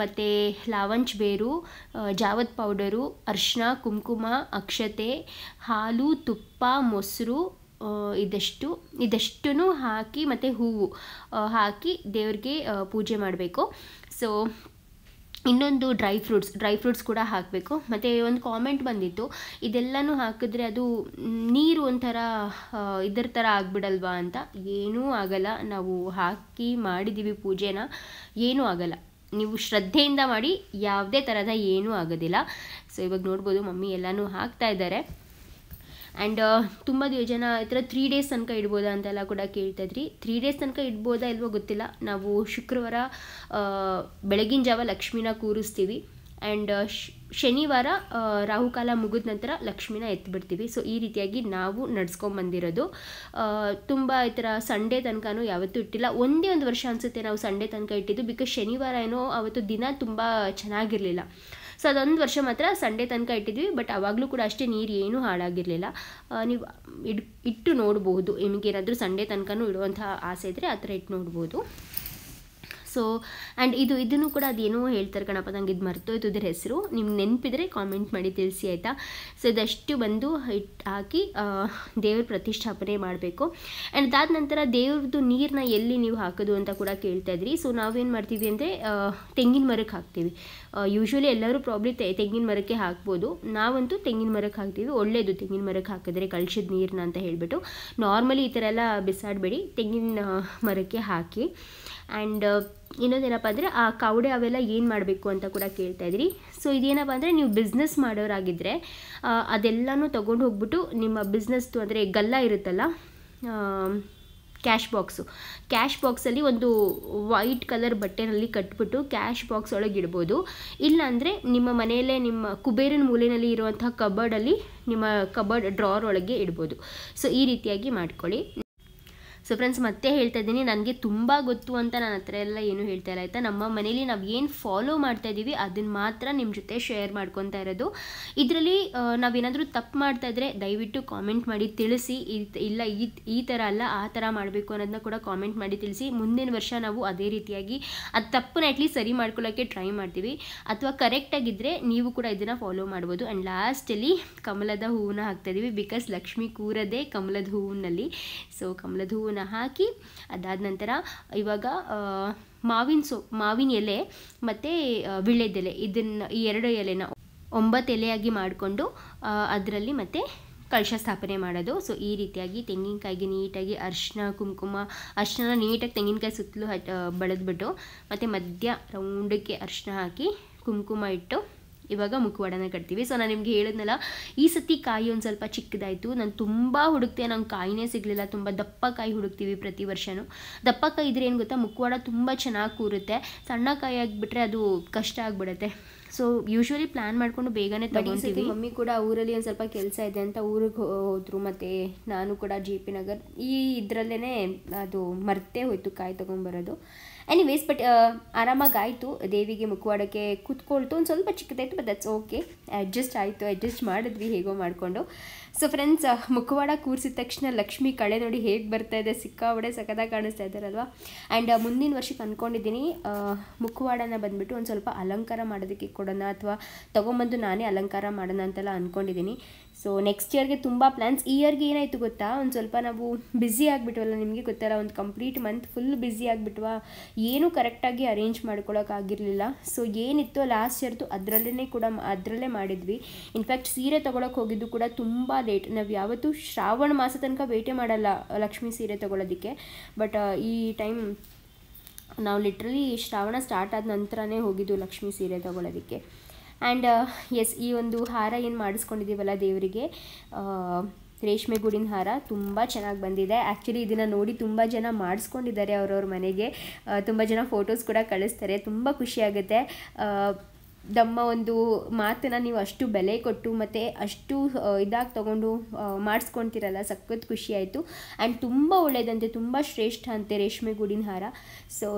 ಮತ್ತು ಲಾವಂಚ್ ಬೇರು, ಜಾವದ್ ಪೌಡರು, ಅರ್ಶಿನ, ಕುಂಕುಮ, ಅಕ್ಷತೆ, ಹಾಲು, ತುಪ್ಪ, ಮೊಸರು, ಇದೆಷ್ಟೂ ಹಾಕಿ ಮತ್ತು ಹೂವು ಹಾಕಿ ದೇವ್ರಿಗೆ ಪೂಜೆ ಮಾಡಬೇಕು. ಸೊ ಇನ್ನೊಂದು ಡ್ರೈ ಫ್ರೂಟ್ಸ್ ಕೂಡ ಹಾಕಬೇಕು. ಮತ್ತು ಒಂದು ಕಾಮೆಂಟ್ ಬಂದಿತ್ತು, ಇದೆಲ್ಲನೂ ಹಾಕಿದ್ರೆ ಅದು ನೀರು ಒಂಥರ ಇದರ ಥರ ಆಗಿಬಿಡಲ್ವಾ ಅಂತ. ಏನೂ ಆಗಲ್ಲ, ನಾವು ಹಾಕಿ ಮಾಡಿದ್ದೀವಿ ಪೂಜೆನ, ಏನೂ ಆಗಲ್ಲ. ನೀವು ಶ್ರದ್ಧೆಯಿಂದ ಮಾಡಿ ಯಾವುದೇ ಥರದ ಏನೂ ಆಗೋದಿಲ್ಲ. ಸೊ ಇವಾಗ ನೋಡ್ಬೋದು ಮಮ್ಮಿ ಎಲ್ಲನೂ ಹಾಕ್ತಾ ಇದ್ದಾರೆ. ಆ್ಯಂಡ್ ತುಂಬ ಜನ ಈ ಥರ 3 ಡೇಸ್ ತನಕ ಇಡ್ಬೋದಾ ಅಂತೆಲ್ಲ ಕೂಡ ಕೇಳ್ತಾಯಿದ್ರಿ. 3 ಡೇಸ್ ತನಕ ಇಡ್ಬೋದಾ ಇಲ್ವೋ ಗೊತ್ತಿಲ್ಲ. ನಾವು ಶುಕ್ರವಾರ ಬೆಳಗಿನ ಜಾವ ಲಕ್ಷ್ಮಿನ ಕೂರಿಸ್ತೀವಿ. ಆ್ಯಂಡ್ ಶನಿವಾರ ರಾಹುಕಾಲ ಮುಗಿದ ನಂತರ ಲಕ್ಷ್ಮಿನ ಎತ್ತಿಬಿಡ್ತೀವಿ. ಸೊ ಈ ರೀತಿಯಾಗಿ ನಾವು ನಡ್ಸ್ಕೊಂಬಂದಿರೋದು. ತುಂಬ ಈ ಥರ ಸಂಡೇ ತನಕನೂ ಯಾವತ್ತೂ ಇಟ್ಟಿಲ್ಲ. ಒಂದೇ ಒಂದು ವರ್ಷ ಅನಿಸುತ್ತೆ ನಾವು ಸಂಡೇ ತನಕ ಇಟ್ಟಿದ್ದು, ಬಿಕಾಸ್ ಶನಿವಾರ ಏನೋ ಅವತ್ತು ದಿನ ತುಂಬ ಚೆನ್ನಾಗಿರಲಿಲ್ಲ. ಸೊ ಅದೊಂದು ವರ್ಷ ಮಾತ್ರ ಸಂಡೇ ತನಕ ಇಟ್ಟಿದ್ವಿ. ಬಟ್ ಆವಾಗಲೂ ಕೂಡ ಅಷ್ಟೇ ನೀರು ಏನೂ ಹಾಳಾಗಿರಲಿಲ್ಲ. ನೀವು ಇಟ್ಟು ನೋಡ್ಬೋದು. ನಿಮಗೇನಾದರೂ ಸಂಡೇ ತನಕನೂ ಇಡುವಂಥ ಆಸೆ ಇದ್ದರೆ ಆ ಥರ ಇಟ್ಟು ನೋಡ್ಬೋದು. ಸೊ ಆ್ಯಂಡ್ ಇದನ್ನು ಕೂಡ ಅದೇನೋ ಹೇಳ್ತಾರೆ ಕಣಪ್ಪ, ನಂಗೆ ಇದು ಮರ್ತೋಯ್ತು ಇದ್ರ ಹೆಸರು. ನಿಮ್ಗೆ ನೆನಪಿದ್ರೆ ಕಾಮೆಂಟ್ ಮಾಡಿ ತಿಳಿಸಿ ಆಯಿತಾ. ಸೊ ಇದಷ್ಟು ಬಂದು ಹಾಕಿ ದೇವ್ರ ಪ್ರತಿಷ್ಠಾಪನೆ ಮಾಡಬೇಕು. ಆ್ಯಂಡ್ ಅದಾದ ನಂತರ ದೇವ್ರದ್ದು ನೀರನ್ನ ಎಲ್ಲಿ ನೀವು ಹಾಕೋದು ಅಂತ ಕೂಡ ಕೇಳ್ತಾಯಿದ್ರಿ. ಸೊ ನಾವೇನು ಮಾಡ್ತೀವಿ ಅಂದರೆ ತೆಂಗಿನ ಮರಕ್ಕೆ ಹಾಕ್ತೀವಿ. ಯೂಶ್ವಲಿ ಎಲ್ಲರೂ ಪ್ರಾಬ್ಲಿ ತೆಂಗಿನ ಮರಕ್ಕೆ ಹಾಕ್ಬೋದು. ನಾವಂತೂ ತೆಂಗಿನ ಮರಕ್ಕೆ ಹಾಕ್ತೀವಿ. ಒಳ್ಳೆಯದು ತೆಂಗಿನ ಮರಕ್ಕೆ ಹಾಕಿದ್ರೆ ಕಳ್ಸಿದ ನೀರನ್ನ ಅಂತ ಹೇಳಿಬಿಟ್ಟು. ನಾರ್ಮಲಿ ಈ ಥರ ಎಲ್ಲ ಬಿಸಾಡಬೇಡಿ, ತೆಂಗಿನ ಮರಕ್ಕೆ ಹಾಕಿ. ಆ್ಯಂಡ್ ಇನ್ನೊಂದೇನಪ್ಪ ಅಂದರೆ ಆ ಕವಡೆ ಅವೆಲ್ಲ ಏನು ಮಾಡಬೇಕು ಅಂತ ಕೂಡ ಕೇಳ್ತಾಯಿದ್ರಿ. ಸೊ ಇದೇನಪ್ಪ ಅಂದರೆ ನೀವು ಬಿಸ್ನೆಸ್ ಮಾಡೋರಾಗಿದ್ದರೆ ಅದೆಲ್ಲನೂ ತೊಗೊಂಡು ಹೋಗ್ಬಿಟ್ಟು ನಿಮ್ಮ ಬಿಸ್ನೆಸ್ದು ಅಂದರೆ ಗಲ್ಲ ಇರುತ್ತಲ್ಲ, ಕ್ಯಾಶ್ ಬಾಕ್ಸಲ್ಲಿ ಒಂದು ವೈಟ್ ಕಲರ್ ಬಟ್ಟೆನಲ್ಲಿ ಕಟ್ಬಿಟ್ಟು ಕ್ಯಾಶ್ ಬಾಕ್ಸ್ ಒಳಗೆ ಇಡ್ಬೋದು. ಇಲ್ಲಾಂದರೆ ನಿಮ್ಮ ಮನೆಯಲ್ಲೇ ನಿಮ್ಮ ಕುಬೇರನ ಮೂಲೆಯಲ್ಲಿ ಇರುವಂಥ ಕಬರ್ಡಲ್ಲಿ ನಿಮ್ಮ ಕಬರ್ಡ್ ಡ್ರಾರ್ ಒಳಗೆ ಇಡ್ಬೋದು. ಸೊ ಈ ರೀತಿಯಾಗಿ ಮಾಡ್ಕೊಳ್ಳಿ. ಸೊ ಫ್ರೆಂಡ್ಸ್ ಮತ್ತೆ ಹೇಳ್ತಾ ಇದ್ದೀನಿ, ನನಗೆ ತುಂಬ ಗೊತ್ತು ಅಂತ ನಾನು ಹತ್ರ ಎಲ್ಲ ಏನೂ ಹೇಳ್ತಾ ಇಲ್ಲ ಆಯಿತಾ. ನಮ್ಮ ಮನೇಲಿ ನಾವು ಏನು ಫಾಲೋ ಮಾಡ್ತಾ ಇದ್ದೀವಿ ಅದನ್ನು ಮಾತ್ರ ನಿಮ್ಮ ಜೊತೆ ಶೇರ್ ಮಾಡ್ಕೊತಾ ಇರೋದು. ಇದರಲ್ಲಿ ನಾವೇನಾದರೂ ತಪ್ಪು ಮಾಡ್ತಾಯಿದ್ರೆ ದಯವಿಟ್ಟು ಕಾಮೆಂಟ್ ಮಾಡಿ ತಿಳಿಸಿ. ಇಲ್ಲ ಈ ಥರ ಅಲ್ಲ ಆ ಥರ ಮಾಡಬೇಕು ಅನ್ನೋದನ್ನ ಕೂಡ ಕಾಮೆಂಟ್ ಮಾಡಿ ತಿಳಿಸಿ. ಮುಂದಿನ ವರ್ಷ ನಾವು ಅದೇ ರೀತಿಯಾಗಿ ಅದು ತಪ್ಪನ್ನ ಅಟ್ಲೀಸ್ಟ್ ಸರಿ ಮಾಡ್ಕೊಳ್ಳೋಕ್ಕೆ ಟ್ರೈ ಮಾಡ್ತೀವಿ. ಅಥವಾ ಕರೆಕ್ಟಾಗಿದ್ದರೆ ನೀವು ಕೂಡ ಇದನ್ನು ಫಾಲೋ ಮಾಡ್ಬೋದು. ಆ್ಯಂಡ್ ಲಾಸ್ಟಲ್ಲಿ ಕಮಲದ ಹೂವನ್ನ ಹಾಕ್ತಾಯಿದ್ದೀವಿ, ಬಿಕಾಸ್ ಲಕ್ಷ್ಮಿ ಕೂರದೇ ಕಮಲದ ಹೂವಿನಲ್ಲಿ. ಸೊ ಕಮಲದ ಹೂವನ್ನ ಹಾಕಿ ಅದಾದ ನಂತರ ಇವಾಗ ಮಾವಿನ ಎಲೆ ಮತ್ತು ವಿಳ್ಯದೆಲೆ, ಇದನ್ನು ಈ 2 ಎಲೆನ 9 ಎಲೆಯಾಗಿ ಮಾಡಿಕೊಂಡು ಅದರಲ್ಲಿ ಮತ್ತೆ ಕಳಶ ಸ್ಥಾಪನೆ ಮಾಡೋದು. ಸೊ ಈ ರೀತಿಯಾಗಿ ತೆಂಗಿನಕಾಯಿಗೆ ನೀಟಾಗಿ ಅರಿಶಿನ ಕುಂಕುಮ, ಅರಿಶಿನ ನೀಟಾಗಿ ತೆಂಗಿನಕಾಯಿ ಸುತ್ತಲೂ ಬಳದ್ಬಿಟ್ಟು ಮತ್ತು ಮಧ್ಯ ರೌಂಡಕ್ಕೆ ಅರಿಶಿನ ಹಾಕಿ ಕುಂಕುಮ ಇಟ್ಟು ಇವಾಗ ಮುಖವಾಡನ ಕಟ್ತೀವಿ. ಸೊ ನಾನು ನಿಮಗೆ ಹೇಳಿದ್ನಲ್ಲ, ಈ ಸತಿ ಕಾಯಿ ಒಂದು ಸ್ವಲ್ಪ ಚಿಕ್ಕದಾಯಿತು. ನಾನು ತುಂಬ ಹುಡುಕ್ತೆ, ನಂಗೆ ಕಾಯಿನೇ ಸಿಗಲಿಲ್ಲ. ತುಂಬ ದಪ್ಪ ಕಾಯಿ ಹುಡುಕ್ತೀವಿ ಪ್ರತಿ ವರ್ಷವೂ. ದಪ್ಪ ಕಾಯಿ ಇದ್ರೆ ಏನು ಗೊತ್ತಾ, ಮುಖವಾಡ ತುಂಬ ಚೆನ್ನಾಗಿ ಕೂರುತ್ತೆ. ಸಣ್ಣ ಕಾಯಿ ಆಗಿಬಿಟ್ರೆ ಅದು ಕಷ್ಟ ಆಗಿಬಿಡುತ್ತೆ. ಸೊ ಯೂಶ್ವಲಿ ಪ್ಲ್ಯಾನ್ ಮಾಡಿಕೊಂಡು ಬೇಗನೆ ತಗೊಳ್ತೀವಿ. ಮಮ್ಮಿ ಕೂಡ ಊರಲ್ಲಿ ಒಂದು ಸ್ವಲ್ಪ ಕೆಲಸ ಇದೆ ಅಂತ ಊರಿಗೆ ಹೋದರು. ಮತ್ತು ನಾನು ಕೂಡ JP ನಗರ್ ಇದರಲ್ಲೇ ಅದು ಮರ್ತೇ ಹೋಯ್ತು ಕಾಯಿ ತೊಗೊಂಬರೋದು. ಎನಿವೇಸ್ ಬಟ್ ಆರಾಮಾಗಿ ಆಯಿತು. ದೇವಿಗೆ ಮುಖವಾಡಕ್ಕೆ ಕೂತ್ಕೊಳ್ತು. ಒಂದು ಸ್ವಲ್ಪ ಚಿಕ್ಕದಾಯಿತು, ಬಟ್ ದಟ್ಸ್ ಓಕೆ. ಅಡ್ಜಸ್ಟ್ ಮಾಡಿದ್ವಿ ಹೇಗೋ ಮಾಡಿಕೊಂಡು. ಸೊ ಫ್ರೆಂಡ್ಸ್, ಮುಖವಾಡ ಕೂರಿಸಿದ ತಕ್ಷಣ ಲಕ್ಷ್ಮಿ ಕಳೆ ನೋಡಿ ಹೇಗೆ ಬರ್ತಾ ಇದೆ, ಸಿಕ್ಕಾಬಡೆ ಸಖತ್ತಾಗಿ ಕಾಣಿಸ್ತಾ ಇದ್ದಾರಲ್ವ. ಆ್ಯಂಡ್ ಮುಂದಿನ ವರ್ಷಕ್ಕೆ ಅಂದ್ಕೊಂಡಿದ್ದೀನಿ ಮುಖವಾಡನ ಬಂದುಬಿಟ್ಟು ಒಂದು ಸ್ವಲ್ಪ ಅಲಂಕಾರ ಮಾಡೋದಕ್ಕೆ ಕೊಡೋಣ, ಅಥವಾ ತೊಗೊಂಬಂದು ನಾನೇ ಅಲಂಕಾರ ಮಾಡೋಣ ಅಂತೆಲ್ಲ ಅಂದ್ಕೊಂಡಿದ್ದೀನಿ. ಸೊ ನೆಕ್ಸ್ಟ್ ಇಯರ್ಗೆ ತುಂಬ ಪ್ಲ್ಯಾನ್ಸ್. ಈ ಇಯರ್ಗೆ ಏನಾಯಿತು ಗೊತ್ತಾ, ಒಂದು ಸ್ವಲ್ಪ ನಾವು ಬ್ಯುಸಿ ಆಗಿಬಿಟ್ವಲ್ಲ, ನಿಮಗೆ ಗೊತ್ತಲ್ಲ, ಒಂದು ಕಂಪ್ಲೀಟ್ ಮಂತ್ ಫುಲ್ ಬ್ಯುಸಿ ಆಗಿಬಿಟ್ವಾ. ಏನೂ ಕರೆಕ್ಟಾಗಿ ಅರೇಂಜ್ ಮಾಡ್ಕೊಳ್ಳೋಕ್ಕಾಗಿರಲಿಲ್ಲ. ಸೊ ಏನಿತ್ತು ಲಾಸ್ಟ್ ಇಯರ್ದು ಅದರಲ್ಲೇ ಮಾಡಿದ್ವಿ. ಇನ್ಫ್ಯಾಕ್ಟ್ ಸೀರೆ ತೊಗೊಳಕ್ಕೆ ಹೋಗಿದ್ದು ಕೂಡ ತುಂಬ ಲೇಟ್. ನಾವು ಯಾವತ್ತೂ ಶ್ರಾವಣ ಮಾಸ ತನಕ ವೇಟೇ ಮಾಡಲ್ಲ ಲಕ್ಷ್ಮಿ ಸೀರೆ ತೊಗೊಳೋದಕ್ಕೆ. ಬಟ್ ಈ ಟೈಮ್ ನಾವು ಲಿಟ್ರಲಿ ಶ್ರಾವಣ ಸ್ಟಾರ್ಟ್ ಆದ ನಂತರನೇ ಹೋಗಿದ್ದು ಲಕ್ಷ್ಮಿ ಸೀರೆ ತೊಗೊಳೋದಕ್ಕೆ. ಆ್ಯಂಡ್ ಎಸ್, ಈ ಒಂದು ಹಾರ ಏನು ಮಾಡಿಸ್ಕೊಂಡಿದ್ದೀವಲ್ಲ ದೇವರಿಗೆ, ರೇಷ್ಮೆ ಗೂಡಿನ ಹಾರ ತುಂಬ ಚೆನ್ನಾಗಿ ಬಂದಿದೆ. ಆ್ಯಕ್ಚುಲಿ ಇದನ್ನು ನೋಡಿ ತುಂಬ ಜನ ಮಾಡಿಸ್ಕೊಂಡಿದ್ದಾರೆ ಅವ್ರವ್ರ ಮನೆಗೆ. ತುಂಬ ಜನ ಫೋಟೋಸ್ ಕೂಡ ಕಳಿಸ್ತಾರೆ. ತುಂಬ ಖುಷಿಯಾಗುತ್ತೆ. ನಮ್ಮ ಒಂದು ಮಾತನ್ನು ನೀವು ಅಷ್ಟು ಬೆಲೆ ಕೊಟ್ಟು ಮತ್ತು ಅಷ್ಟು ಇದಾಗಿ ತೊಗೊಂಡು ಮಾಡಿಸ್ಕೊಳ್ತೀರಲ್ಲ, ಸಖತ್ ಖುಷಿಯಾಯಿತು. ಆ್ಯಂಡ್ ತುಂಬ ಒಳ್ಳೆಯದಂತೆ, ತುಂಬ ಶ್ರೇಷ್ಠ ಅಂತೆ ರೇಷ್ಮೆ ಗೂಡಿನ ಹಾರ. ಸೊ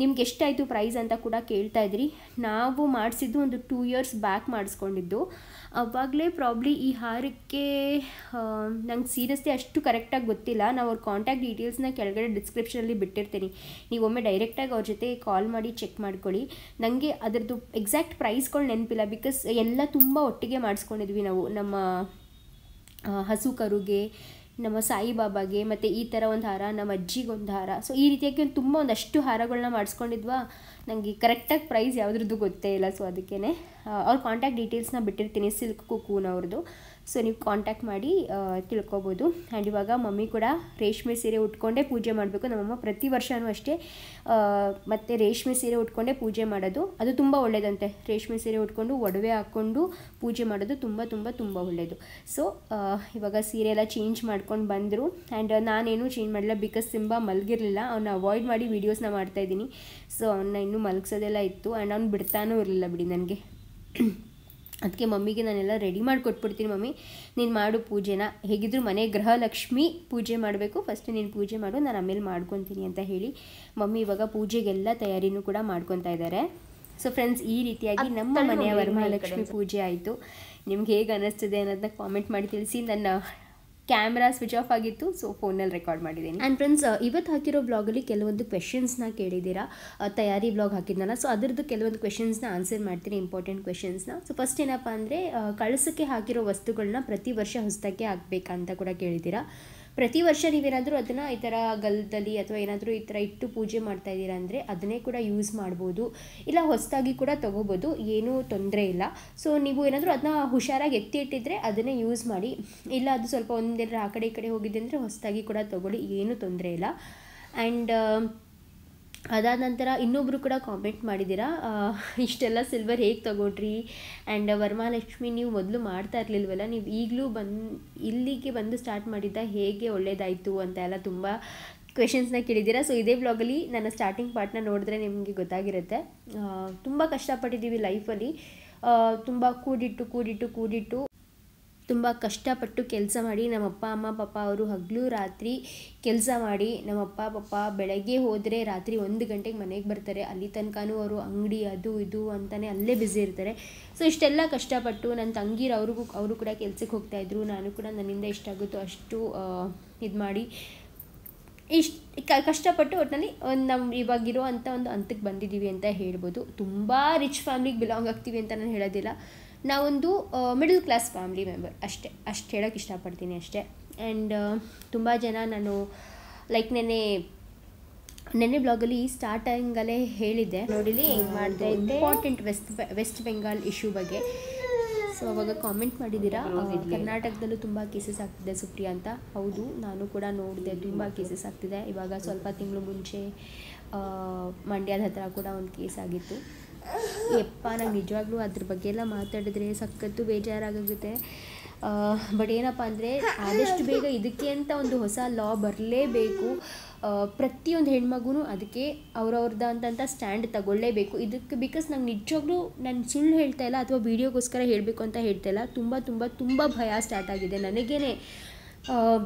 ನಿಮ್ಗೆ ಎಷ್ಟಾಯಿತು ಪ್ರೈಸ್ ಅಂತ ಕೂಡ ಕೇಳ್ತಾಯಿದ್ರಿ. ನಾವು ಮಾಡಿಸಿದ್ದು ಒಂದು 2 years ಬ್ಯಾಕ್ ಮಾಡಿಸ್ಕೊಂಡಿದ್ದು. ಆವಾಗಲೇ ಪ್ರಾಬ್ಲಿ ಈ ಹಾರಕ್ಕೆ ನಂಗೆ ಸೀರಿಯಸ್ಲಿ ಅಷ್ಟು ಕರೆಕ್ಟಾಗಿ ಗೊತ್ತಿಲ್ಲ. ನಾವು ಅವ್ರ ಕಾಂಟ್ಯಾಕ್ಟ್ ಡೀಟೇಲ್ಸ್ನ ಕೆಳಗಡೆ ಡಿಸ್ಕ್ರಿಪ್ಷನಲ್ಲಿ ಬಿಟ್ಟಿರ್ತೀನಿ. ನೀವು ಒಮ್ಮೆ ಡೈರೆಕ್ಟಾಗಿ ಅವ್ರ ಜೊತೆ ಕಾಲ್ ಮಾಡಿ ಚೆಕ್ ಮಾಡ್ಕೊಳ್ಳಿ. ನನಗೆ ಅದರದ್ದು ಎಕ್ಸಾಕ್ಟ್ ಪ್ರೈಸ್ಗಳು ನೆನಪಿಲ್ಲ, ಬಿಕಾಸ್ ಎಲ್ಲ ತುಂಬ ಒಟ್ಟಿಗೆ ಮಾಡಿಸ್ಕೊಂಡಿದ್ವಿ ನಾವು. ನಮ್ಮ ಹಸು ಕರುಗೆ, ನಮ್ಮ ಸಾಯಿಬಾಬಾಗೆ, ಮತ್ತು ಈ ಥರ ಒಂದು ಹಾರ, ನಮ್ಮ ಅಜ್ಜಿಗೊಂದು ಹಾರ. ಸೊ ಈ ರೀತಿಯಾಗಿ ತುಂಬ ಒಂದಷ್ಟು ಹಾರಗಳನ್ನ ಮಾಡಿಸ್ಕೊಂಡಿದ್ವಾ. ನನಗೆ ಕರೆಕ್ಟಾಗಿ ಪ್ರೈಸ್ ಯಾವುದ್ರದ್ದು ಗೊತ್ತೇ ಇಲ್ಲ. ಸೊ ಅದಕ್ಕೇ ಅವ್ರ ಕಾಂಟ್ಯಾಕ್ಟ್ ಡೀಟೇಲ್ಸ್ನ ಬಿಟ್ಟಿರ್ತೀನಿ, ಸಿಲ್ಕ್ ಕುಕೂನ್ ಅವ್ರದ್ದು. ಸೊ ನೀವು ಕಾಂಟ್ಯಾಕ್ಟ್ ಮಾಡಿ ತಿಳ್ಕೊಬೋದು. ಆ್ಯಂಡ್ ಇವಾಗ ಮಮ್ಮಿ ಕೂಡ ರೇಷ್ಮೆ ಸೀರೆ ಉಟ್ಕೊಂಡೇ ಪೂಜೆ ಮಾಡಬೇಕು. ನಮ್ಮಮ್ಮ ಪ್ರತಿ ವರ್ಷವೂ ಅಷ್ಟೇ ಮತ್ತು ರೇಷ್ಮೆ ಸೀರೆ ಉಟ್ಕೊಂಡೇ ಪೂಜೆ ಮಾಡೋದು. ಅದು ತುಂಬ ಒಳ್ಳೆಯದಂತೆ. ರೇಷ್ಮೆ ಸೀರೆ ಉಟ್ಕೊಂಡು ಒಡವೆ ಹಾಕ್ಕೊಂಡು ಪೂಜೆ ಮಾಡೋದು ತುಂಬ ತುಂಬ ತುಂಬ ಒಳ್ಳೆಯದು. ಸೊ ಇವಾಗ ಸೀರೆ ಎಲ್ಲ ಚೇಂಜ್ ಮಾಡ್ಕೊಂಡು ಬಂದರು. ಆ್ಯಂಡ್ ನಾನೇನು ಚೇಂಜ್ ಮಾಡಿಲ್ಲ, ಬಿಕಾಸ್ ಸಿಂಬಾ ಮಲಗಿರಲಿಲ್ಲ. ಅವನ್ನ ಅವಾಯ್ಡ್ ಮಾಡಿ ವೀಡಿಯೋಸ್ನ ಮಾಡ್ತಾಯಿದ್ದೀನಿ. ಸೊ ಅವನ್ನ ಇನ್ನೂ ಮಲಗಿಸೋದೆಲ್ಲ ಇತ್ತು. ಆ್ಯಂಡ್ ಅವ್ನು ಬಿಡ್ತಾನೂ ಇರಲಿಲ್ಲ ಬಿಡಿ ನನಗೆ. ಅದಕ್ಕೆ ಮಮ್ಮಿಗೆ ನಾನೆಲ್ಲ ರೆಡಿ ಮಾಡಿ ಕೊಟ್ಬಿಡ್ತೀನಿ. ಮಮ್ಮಿ ನೀನು ಮಾಡು ಪೂಜೆನ, ಹೇಗಿದ್ರು ಮನೆ ಗೃಹಲಕ್ಷ್ಮಿ ಪೂಜೆ ಮಾಡಬೇಕು, ಫಸ್ಟ್ ನೀನು ಪೂಜೆ ಮಾಡು, ನಾನು ಆಮೇಲೆ ಮಾಡ್ಕೊತೀನಿ ಅಂತ ಹೇಳಿ ಮಮ್ಮಿ ಇವಾಗ ಪೂಜೆಗೆಲ್ಲ ತಯಾರಿನೂ ಕೂಡ ಮಾಡ್ಕೊತಾ ಇದ್ದಾರೆ. ಸೊ ಫ್ರೆಂಡ್ಸ್, ಈ ರೀತಿಯಾಗಿ ನಮ್ಮ ಮನೆಯ ವರಮಹಾಲಕ್ಷ್ಮಿ ಪೂಜೆ ಆಯಿತು. ನಿಮ್ಗೆ ಹೇಗೆ ಅನ್ನಿಸ್ತಿದೆ ಅನ್ನೋದನ್ನ ಕಾಮೆಂಟ್ ಮಾಡಿ ತಿಳಿಸಿ. ನನ್ನ ಕ್ಯಾಮ್ರಾ ಸ್ವಿಚ್ ಆಫ್ ಆಗಿತ್ತು, ಸೊ ಫೋನಲ್ಲಿ ರೆಕಾರ್ಡ್ ಮಾಡಿದ್ದೀನಿ. ಆ್ಯಂಡ್ ಫ್ರೆಂಡ್ಸ್, ಇವತ್ತು ಹಾಕಿರೋ ಬ್ಲಾಗಲ್ಲಿ ಕೆಲವೊಂದು ಕ್ವೆಶನ್ಸ್ನ ಕೇಳಿದ್ದೀರಾ. ತಯಾರಿ ಬ್ಲಾಗ್ ಹಾಕಿದ್ನಲ್ಲ, ಸೊ ಅದರದ್ದು ಕೆಲವೊಂದು ಕ್ವೆಶನ್ಸ್ನ ಆನ್ಸರ್ ಮಾಡ್ತೀನಿ, ಇಂಪಾರ್ಟೆಂಟ್ ಕ್ವೆಶನ್ಸ್ನ. ಸೊ ಫಸ್ಟ್ ಏನಪ್ಪ ಅಂದರೆ, ಕಳಸಕ್ಕೆ ಹಾಕಿರೋ ವಸ್ತುಗಳನ್ನ ಪ್ರತಿ ವರ್ಷ ಹೊಸದಾಗಿ ಹಾಕಬೇಕಂತ ಕೂಡ ಕೇಳಿದ್ದೀರಾ. ಪ್ರತಿ ವರ್ಷ ನೀವೇನಾದರೂ ಅದನ್ನು ಈ ಥರ ಗಲ್ದಲ್ಲಿ ಅಥವಾ ಏನಾದರೂ ಈ ಥರ ಇಟ್ಟು ಪೂಜೆ ಮಾಡ್ತಾ ಇದ್ದೀರಾ ಅಂದರೆ ಅದನ್ನೇ ಕೂಡ ಯೂಸ್ ಮಾಡ್ಬೋದು, ಇಲ್ಲ ಹೊಸದಾಗಿ ಕೂಡ ತೊಗೋಬೋದು, ಏನೂ ತೊಂದರೆ ಇಲ್ಲ. ಸೊ ನೀವು ಏನಾದರೂ ಅದನ್ನ ಹುಷಾರಾಗಿ ಎತ್ತಿ ಇಟ್ಟಿದ್ರೆ ಅದನ್ನೇ ಯೂಸ್ ಮಾಡಿ, ಇಲ್ಲ ಅದು ಸ್ವಲ್ಪ ಒಂದೇನಾರ ಆ ಕಡೆ ಈ ಕಡೆ ಹೋಗಿದೆ ಅಂದರೆ ಹೊಸದಾಗಿ ಕೂಡ ತೊಗೊಳ್ಳಿ, ಏನೂ ತೊಂದರೆ ಇಲ್ಲ. ಆ್ಯಂಡ್ ಅದಾದ ನಂತರ ಇನ್ನೊಬ್ಬರು ಕೂಡ ಕಾಮೆಂಟ್ ಮಾಡಿದ್ದೀರಾ, ಇಷ್ಟೆಲ್ಲ ಸಿಲ್ವರ್ ಹೇಗೆ ತೊಗೊಳ್ರಿ, ಆ್ಯಂಡ್ ವರಮಹಾಲಕ್ಷ್ಮಿ ನೀವು ಮೊದಲು ಮಾಡ್ತಾ ಇರಲಿಲ್ವಲ್ಲ, ನೀವು ಈಗಲೂ ಇಲ್ಲಿಗೆ ಬಂದು ಸ್ಟಾರ್ಟ್ ಮಾಡಿದ್ದ, ಹೇಗೆ ಒಳ್ಳೇದಾಯಿತು ಅಂತ ಎಲ್ಲ ತುಂಬ ಕ್ವೆಶನ್ಸ್ನ ಕೇಳಿದ್ದೀರಾ. ಸೊ ಇದೇ ಬ್ಲಾಗಲ್ಲಿ ನನ್ನ ಸ್ಟಾರ್ಟಿಂಗ್ ಪಾರ್ಟ್ನ ನೋಡಿದ್ರೆ ನಿಮಗೆ ಗೊತ್ತಾಗಿರುತ್ತೆ. ತುಂಬ ಕಷ್ಟಪಟ್ಟಿದ್ದೀವಿ ಲೈಫಲ್ಲಿ, ತುಂಬ ಕೂಡಿಟ್ಟು ತುಂಬ ಕಷ್ಟಪಟ್ಟು ಕೆಲಸ ಮಾಡಿ, ನಮ್ಮಪ್ಪ ಅಮ್ಮ ಪಾಪ ಅವರು ಹಗಲು ರಾತ್ರಿ ಕೆಲಸ ಮಾಡಿ, ನಮ್ಮಪ್ಪ ಪಾಪ ಬೆಳಗ್ಗೆ ಹೋದರೆ ರಾತ್ರಿ 1 ಗಂಟೆಗೆ ಮನೆಗೆ ಬರ್ತಾರೆ. ಅಲ್ಲಿ ತನಕನೂ ಅವರು ಅಂಗಡಿ ಅದು ಇದು ಅಂತಲೇ ಅಲ್ಲೇ ಬ್ಯುಸಿ ಇರ್ತಾರೆ. ಸೊ ಇಷ್ಟೆಲ್ಲ ಕಷ್ಟಪಟ್ಟು ನನ್ನ ತಂಗೀರು ಅವರು ಕೂಡ ಕೆಲಸಕ್ಕೆ ಹೋಗ್ತಾಯಿದ್ರು. ನಾನು ಕೂಡ ನನ್ನಿಂದ ಎಷ್ಟಾಗುತ್ತೋ ಅಷ್ಟು ಇದು ಮಾಡಿ ಕಷ್ಟಪಟ್ಟು ಒಟ್ಟಿನಲ್ಲಿ ನಮ್ಮ ಇವಾಗಿರೋ ಅಂಥ ಒಂದು ಹಂತಕ್ಕೆ ಬಂದಿದ್ದೀವಿ ಅಂತ ಹೇಳ್ಬೋದು. ತುಂಬ ರಿಚ್ ಫ್ಯಾಮ್ಲಿಗೆ ಬಿಲಾಂಗ್ ಆಗ್ತೀವಿ ಅಂತ ನಾನು ಹೇಳೋದಿಲ್ಲ, ನಾವೊಂದು ಮಿಡಲ್ ಕ್ಲಾಸ್ ಫ್ಯಾಮ್ಲಿ ಮೆಂಬರ್ ಅಷ್ಟು ಹೇಳೋಕ್ಕೆ ಇಷ್ಟಪಡ್ತೀನಿ ಅಷ್ಟೇ. ಆ್ಯಂಡ್ ತುಂಬ ಜನ ನಾನು ಲೈಕ್ ನೆನ್ನೆ ಬ್ಲಾಗಲ್ಲಿ ಸ್ಟಾರ್ಟಿಂಗಲ್ಲೇ ಹೇಳಿದ್ದೆ ನೋಡಿಲಿ, ಹೆಂಗೆ ಮಾಡಿದೆ ಇಂಪಾರ್ಟೆಂಟ್ ವೆಸ್ಟ್ ಬೆಂಗಾಲ್ ಇಶ್ಯೂ ಬಗ್ಗೆ. ಸೊ ಅವಾಗ ಕಾಮೆಂಟ್ ಮಾಡಿದ್ದೀರಾ, ಕರ್ನಾಟಕದಲ್ಲೂ ತುಂಬ ಕೇಸಸ್ ಆಗ್ತಿದೆ ಸುಪ್ರಿಯಾ ಅಂತ. ಹೌದು, ನಾನು ಕೂಡ ನೋಡಿದೆ, ತುಂಬ ಕೇಸಸ್ ಆಗ್ತಿದೆ. ಇವಾಗ ಸ್ವಲ್ಪ ತಿಂಗಳು ಮುಂಚೆ ಮಂಡ್ಯದ ಹತ್ರ ಕೂಡ ಒಂದು ಕೇಸ್ ಆಗಿತ್ತು. ನಂಗೆ ನಿಜವಾಗ್ಲೂ ಅದ್ರ ಬಗ್ಗೆ ಎಲ್ಲ ಮಾತಾಡಿದ್ರೆ ಸಖತ್ತು ಬೇಜಾರಾಗುತ್ತೆ. ಬಟ್ ಏನಪ್ಪ ಅಂದರೆ, ಆದಷ್ಟು ಬೇಗ ಇದಕ್ಕೆ ಅಂತ ಒಂದು ಹೊಸ ಲಾ ಬರಲೇಬೇಕು. ಪ್ರತಿಯೊಂದು ಹೆಣ್ಮಗೂ ಅದಕ್ಕೆ ಅವ್ರವ್ರದ್ದಂಥ ಸ್ಟ್ಯಾಂಡ್ ತಗೊಳ್ಳೇಬೇಕು ಇದಕ್ಕೆ. ಬಿಕಾಸ್ ನಂಗೆ ನಿಜವಾಗ್ಲೂ ನಾನು ಸುಳ್ಳು ಹೇಳ್ತಾ ಇಲ್ಲ ಅಥವಾ ವೀಡಿಯೋಗೋಸ್ಕರ ಹೇಳಬೇಕು ಅಂತ ಹೇಳ್ತಾ ಇಲ್ಲ, ತುಂಬ ಭಯ ಸ್ಟಾರ್ಟ್ ಆಗಿದೆ ನನಗೇನೆ.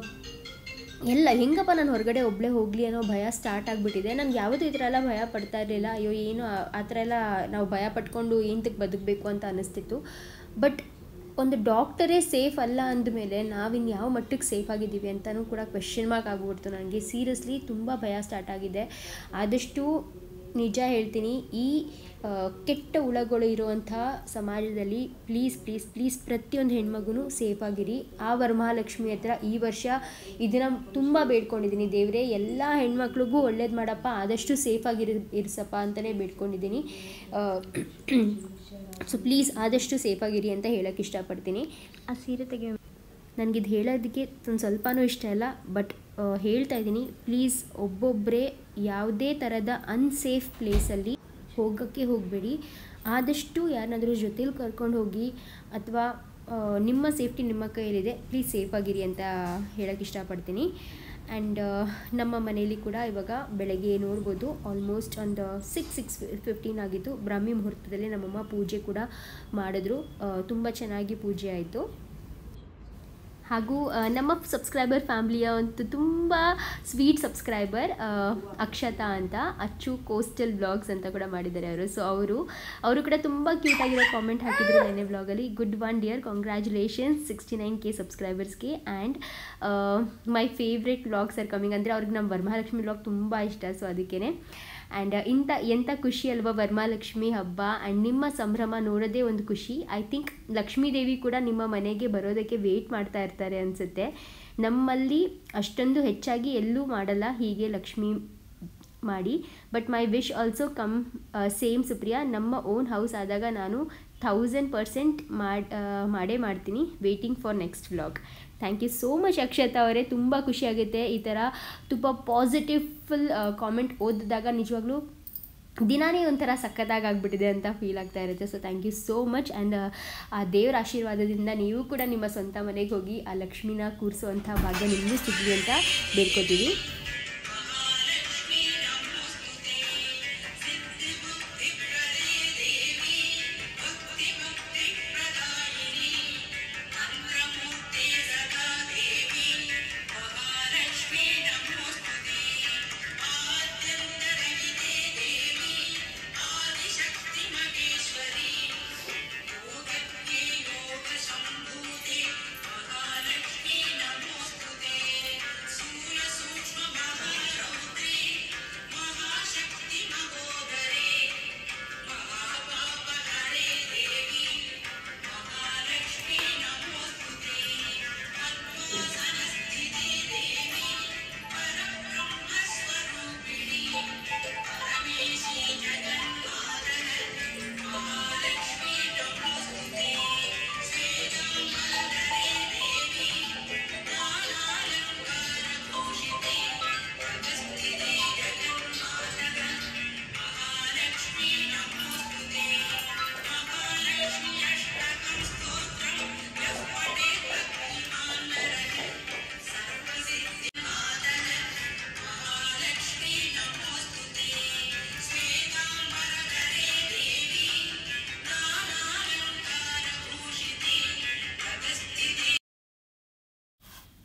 ಎಲ್ಲ ಹೆಂಗಪ್ಪ ನಾನು ಹೊರಗಡೆ ಒಬ್ಬಳೇ ಹೋಗಲಿ ಅನ್ನೋ ಭಯ ಸ್ಟಾರ್ಟ್ ಆಗಿಬಿಟ್ಟಿದೆ. ನನಗೆ ಯಾವುದೂ ಈ ಥರ ಎಲ್ಲ ಭಯ ಪಡ್ತಾ ಇರಲಿಲ್ಲ. ಅಯ್ಯೋ ಏನು ಆ ಥರ ಎಲ್ಲ ನಾವು ಭಯ ಪಟ್ಕೊಂಡು ಏನಕ್ಕೆ ಬದುಕಬೇಕು ಅಂತ ಅನ್ನಿಸ್ತಿತ್ತು. ಬಟ್ ಒಂದು ಡಾಕ್ಟರೇ ಸೇಫ್ ಅಲ್ಲ ಅಂದಮೇಲೆ ನಾವಿನ್ನು ಯಾವ ಮಟ್ಟಕ್ಕೆ ಸೇಫ್ ಆಗಿದ್ದೀವಿ ಅಂತಲೂ ಕೂಡ ಕ್ವೆಶ್ಚನ್ ಮಾರ್ಕ್ ಆಗ್ಬಿಡ್ತು ನನಗೆ. ಸೀರಿಯಸ್ಲಿ ತುಂಬ ಭಯ ಸ್ಟಾರ್ಟ್ ಆಗಿದೆ. ಆದಷ್ಟು ನಿಜ ಹೇಳ್ತೀನಿ, ಈ ಕೆಟ್ಟ ಹುಳಗಳು ಇರುವಂಥ ಸಮಾಜದಲ್ಲಿ ಪ್ಲೀಸ್ ಪ್ರತಿಯೊಂದು ಹೆಣ್ಮಗೂ ಸೇಫಾಗಿರಿ. ಆ ವರಮಹಾಲಕ್ಷ್ಮಿ ಹತ್ರ ಈ ವರ್ಷ ಇದನ್ನು ತುಂಬ ಬೇಡ್ಕೊಂಡಿದ್ದೀನಿ, ದೇವರೇ ಎಲ್ಲ ಹೆಣ್ಮಕ್ಳಿಗೂ ಒಳ್ಳೇದು ಮಾಡಪ್ಪ, ಆದಷ್ಟು ಸೇಫಾಗಿರಿಸಪ್ಪ ಅಂತಲೇ ಬೇಡ್ಕೊಂಡಿದ್ದೀನಿ. ಸೊ ಪ್ಲೀಸ್ ಆದಷ್ಟು ಸೇಫಾಗಿರಿ ಅಂತ ಹೇಳೋಕ್ಕೆ ಇಷ್ಟಪಡ್ತೀನಿ. ಆ ಸೀರೆ ತೆಗೆ ನನಗಿದು ಹೇಳೋದಕ್ಕೆ ಒಂದು ಸ್ವಲ್ಪನೂ ಇಷ್ಟ ಇಲ್ಲ, ಬಟ್ ಹೇಳ್ತಾ ಇದ್ದೀನಿ, ಪ್ಲೀಸ್ ಒಬ್ಬೊಬ್ಬರೇ ಯಾವುದೇ ಥರದ ಅನ್ಸೇಫ್ ಪ್ಲೇಸಲ್ಲಿ ಹೋಗಬೇಡಿ. ಆದಷ್ಟು ಯಾರನ್ನಾದರೂ ಜೊತೇಲಿ ಕರ್ಕೊಂಡು ಹೋಗಿ, ಅಥವಾ ನಿಮ್ಮ ಸೇಫ್ಟಿ ನಿಮ್ಮ ಕೈಯಲ್ಲಿದೆ, ಪ್ಲೀಸ್ ಸೇಫಾಗಿರಿ ಅಂತ ಹೇಳೋಕ್ಕೆ ಇಷ್ಟಪಡ್ತೀನಿ. ಆ್ಯಂಡ್ ನಮ್ಮ ಮನೇಲಿ ಕೂಡ ಇವಾಗ ಬೆಳಗ್ಗೆ ನೋಡ್ಬೋದು ಆಲ್ಮೋಸ್ಟ್ ಒಂದು 6:15 ಆಗಿತ್ತು. ಬ್ರಾಹ್ಮಿ ಮುಹೂರ್ತದಲ್ಲಿ ನಮ್ಮಮ್ಮ ಪೂಜೆ ಕೂಡ ಮಾಡಿದ್ರು. ತುಂಬ ಚೆನ್ನಾಗಿ ಪೂಜೆ ಆಯಿತು. ಹಾಗೂ ನಮ್ಮ ಸಬ್ಸ್ಕ್ರೈಬರ್ ಫ್ಯಾಮ್ಲಿಯ ಒಂದು ತುಂಬ ಸ್ವೀಟ್ ಸಬ್ಸ್ಕ್ರೈಬರ್ ಅಕ್ಷತಾ ಅಂತ, ಅಚ್ಚು ಕೋಸ್ಟಲ್ ಬ್ಲಾಗ್ಸ್ ಅಂತ ಕೂಡ ಮಾಡಿದ್ದಾರೆ ಅವರು. ಸೊ ಅವರು ಕೂಡ ತುಂಬ ಕ್ಯೂಟಾಗಿರೋ ಕಾಮೆಂಟ್ ಹಾಕಿದ್ರು ನೆನ್ನೆ ಬ್ಲಾಗಲ್ಲಿ. Good one dear, congratulations 69K ಸಬ್ಸ್ಕ್ರೈಬರ್ಸ್ಗೆ. And my favourite vlogs are coming. ಅಂದರೆ ಅವ್ರಿಗೆ ನಮ್ಮ ವರಮಹಾಲಕ್ಷ್ಮಿ ವ್ಲಾಗ್ ತುಂಬ ಇಷ್ಟ, ಸೊ ಅದಕ್ಕೇ. ಆ್ಯಂಡ್ ಎಂಥ ಖುಷಿ ಅಲ್ವಾ ವರಮಹಾಲಕ್ಷ್ಮಿ ಹಬ್ಬ, ಆ್ಯಂಡ್ ನಿಮ್ಮ ಸಂಭ್ರಮ ನೋಡೋದೇ ಒಂದು ಖುಷಿ. ಐ ಥಿಂಕ್ ಲಕ್ಷ್ಮೀ ದೇವಿ ಕೂಡ ನಿಮ್ಮ ಮನೆಗೆ ಬರೋದಕ್ಕೆ ವೇಟ್ ಮಾಡ್ತಾ ಇರ್ತಾರೆ ಅನಿಸುತ್ತೆ. ನಮ್ಮಲ್ಲಿ ಅಷ್ಟೊಂದು ಹೆಚ್ಚಾಗಿ ಎಲ್ಲೂ ಮಾಡಲ್ಲ ಹೀಗೆ ಲಕ್ಷ್ಮಿ ಮಾಡಿ. But my wish also come same Supriya. ನಮ್ಮ ಓನ್ ಹೌಸ್ ಆದಾಗ ನಾನು 1000% ಮಾಡೇ ಮಾಡ್ತೀನಿ. Waiting for next vlog. Thank you so much Akshata ಅವರೇ. ತುಂಬ ಖುಷಿಯಾಗುತ್ತೆ ಈ ಥರ ತುಂಬ ಪಾಸಿಟಿವ್ ಫುಲ್ ಕಾಮೆಂಟ್ ಓದಿದಾಗ. ನಿಜವಾಗ್ಲೂ ದಿನಾನೇ ಒಂಥರ ಸಖತ್ತಾಗಿ ಆಗಿಬಿಟ್ಟಿದೆ ಅಂತ ಫೀಲ್ ಆಗ್ತಾ ಇರುತ್ತೆ. So thank you so much. And ಆ ದೇವರ ಆಶೀರ್ವಾದದಿಂದ ನೀವು ಕೂಡ ನಿಮ್ಮ ಸ್ವಂತ ಮನೆಗೆ ಹೋಗಿ ಆ ಲಕ್ಷ್ಮಿನ ಕೂರಿಸುವಂಥ ಭಾಗ್ಯ ನಿಮಗೂ ಸಿಗಲಿ ಅಂತ ಬೇಡ್ಕೊತೀವಿ.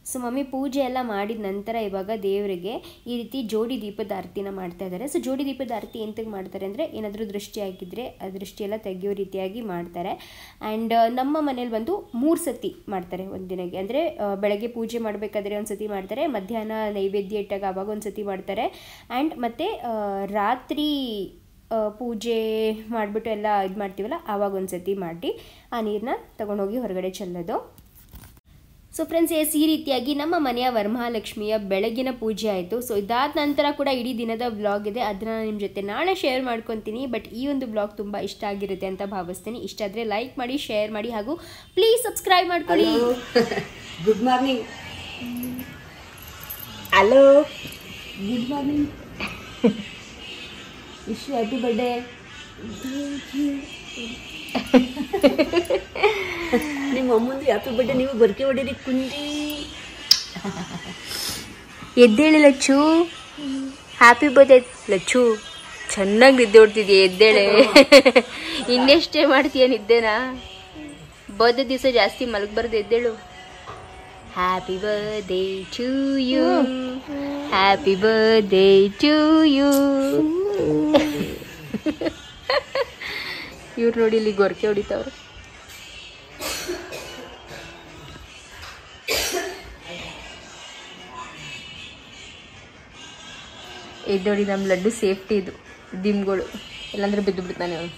ಸೊ ಮಮ್ಮಿ ಪೂಜೆ ಎಲ್ಲ ಮಾಡಿದ ನಂತರ ಇವಾಗ ದೇವರಿಗೆ ಈ ರೀತಿ ಜೋಡಿ ದೀಪದ ಆರತಿನ ಮಾಡ್ತಾ ಇದ್ದಾರೆ. ಸೊ ಜೋಡಿ ದೀಪದ ಆರತಿ ಎಂತಕ್ಕೆ ಮಾಡ್ತಾರೆ ಅಂದರೆ ಏನಾದರೂ ದೃಷ್ಟಿ ಆಗಿದ್ದರೆ ಆ ದೃಷ್ಟಿಯೆಲ್ಲ ತೆಗೆಯೋ ರೀತಿಯಾಗಿ ಮಾಡ್ತಾರೆ. ಆ್ಯಂಡ್ ನಮ್ಮ ಮನೇಲಿ ಬಂದು 3 ಸತಿ ಮಾಡ್ತಾರೆ ಒಂದಿನಕ್ಕೆ. ಅಂದರೆ ಬೆಳಗ್ಗೆ ಪೂಜೆ ಮಾಡಬೇಕಾದ್ರೆ ಒಂದು ಸತಿ ಮಾಡ್ತಾರೆ, ಮಧ್ಯಾಹ್ನ ನೈವೇದ್ಯ ಇಟ್ಟಾಗ ಆವಾಗ ಒಂದು ಸತಿ ಮಾಡ್ತಾರೆ, ಆ್ಯಂಡ್ ಮತ್ತು ರಾತ್ರಿ ಪೂಜೆ ಮಾಡಿಬಿಟ್ಟು ಎಲ್ಲ ಇದು ಮಾಡ್ತೀವಲ್ಲ ಆವಾಗ ಒಂದು ಸತಿ ಮಾಡಿ ಆ ನೀರನ್ನ ತೊಗೊಂಡೋಗಿ ಹೊರಗಡೆ ಚೆಲ್ಲೋದು. ಸೊ ಫ್ರೆಂಡ್ಸ್, ಈ ರೀತಿಯಾಗಿ ನಮ್ಮ ಮನೆಯ ವರಮಹಾಲಕ್ಷ್ಮಿಯ ಬೆಳಗಿನ ಪೂಜೆ ಆಯಿತು. ಸೊ ಇದಾದ ನಂತರ ಕೂಡ ಇಡೀ ದಿನದ ವ್ಲಾಗ್ ಇದೆ, ಅದನ್ನು ನಿಮ್ಮ ಜೊತೆ ನಾಳೆ ಶೇರ್ ಮಾಡ್ಕೊತೀನಿ. ಬಟ್ ಈ ಒಂದು ವ್ಲಾಗ್ ತುಂಬ ಇಷ್ಟ ಆಗಿರುತ್ತೆ ಅಂತ ಭಾವಿಸ್ತೀನಿ. ಇಷ್ಟ ಆದರೆ ಲೈಕ್ ಮಾಡಿ, ಶೇರ್ ಮಾಡಿ, ಹಾಗೂ ಪ್ಲೀಸ್ ಸಬ್ಸ್ಕ್ರೈಬ್ ಮಾಡ್ಕೊಳ್ಳಿ. Good morning. Hello, good morning. Wish you happy birthday. ನಿಮ್ಮ ಅಮ್ಮಂದು ಹ್ಯಾಪಿ ಬರ್ಡೇ. ನೀವು ಬರ್ಕೆ ಹೊಡೀರಿ ಕುಂಡಿ. ಎದ್ದೇಳಿ ಲಚ್ಚು. Happy birthday Lachchu. ಚೆನ್ನಾಗಿ ನಿದ್ದೆ ಹೊಡ್ತಿದ್ಯಾ, ಎದ್ದೇಳೆ. ಇನ್ನೆಷ್ಟೇ ಮಾಡ್ತೀಯ ನಿದ್ದೆನಾ? ಬರ್ಡೇ ದಿವಸ ಜಾಸ್ತಿ ಮಲಗಬಾರ್ದು, ಎದ್ದೇಳು. Happy birthday to you, happy birthday to you. ಇವ್ರು ನೋಡಿ ಇಲ್ಲಿ ಗೊರಕೆ ಹೊಡಿತಾವ್ರು. ಎದ್ದೋಡಿ ನಮ್ಮ ಲಡ್ಡು ಸೇಫ್ಟಿ ಇದು, ದಿಮ್ಗಳು, ಇಲ್ಲಾಂದ್ರೆ ಬಿದ್ದು ಬಿಡ್ತಾನೆ ಅವನು.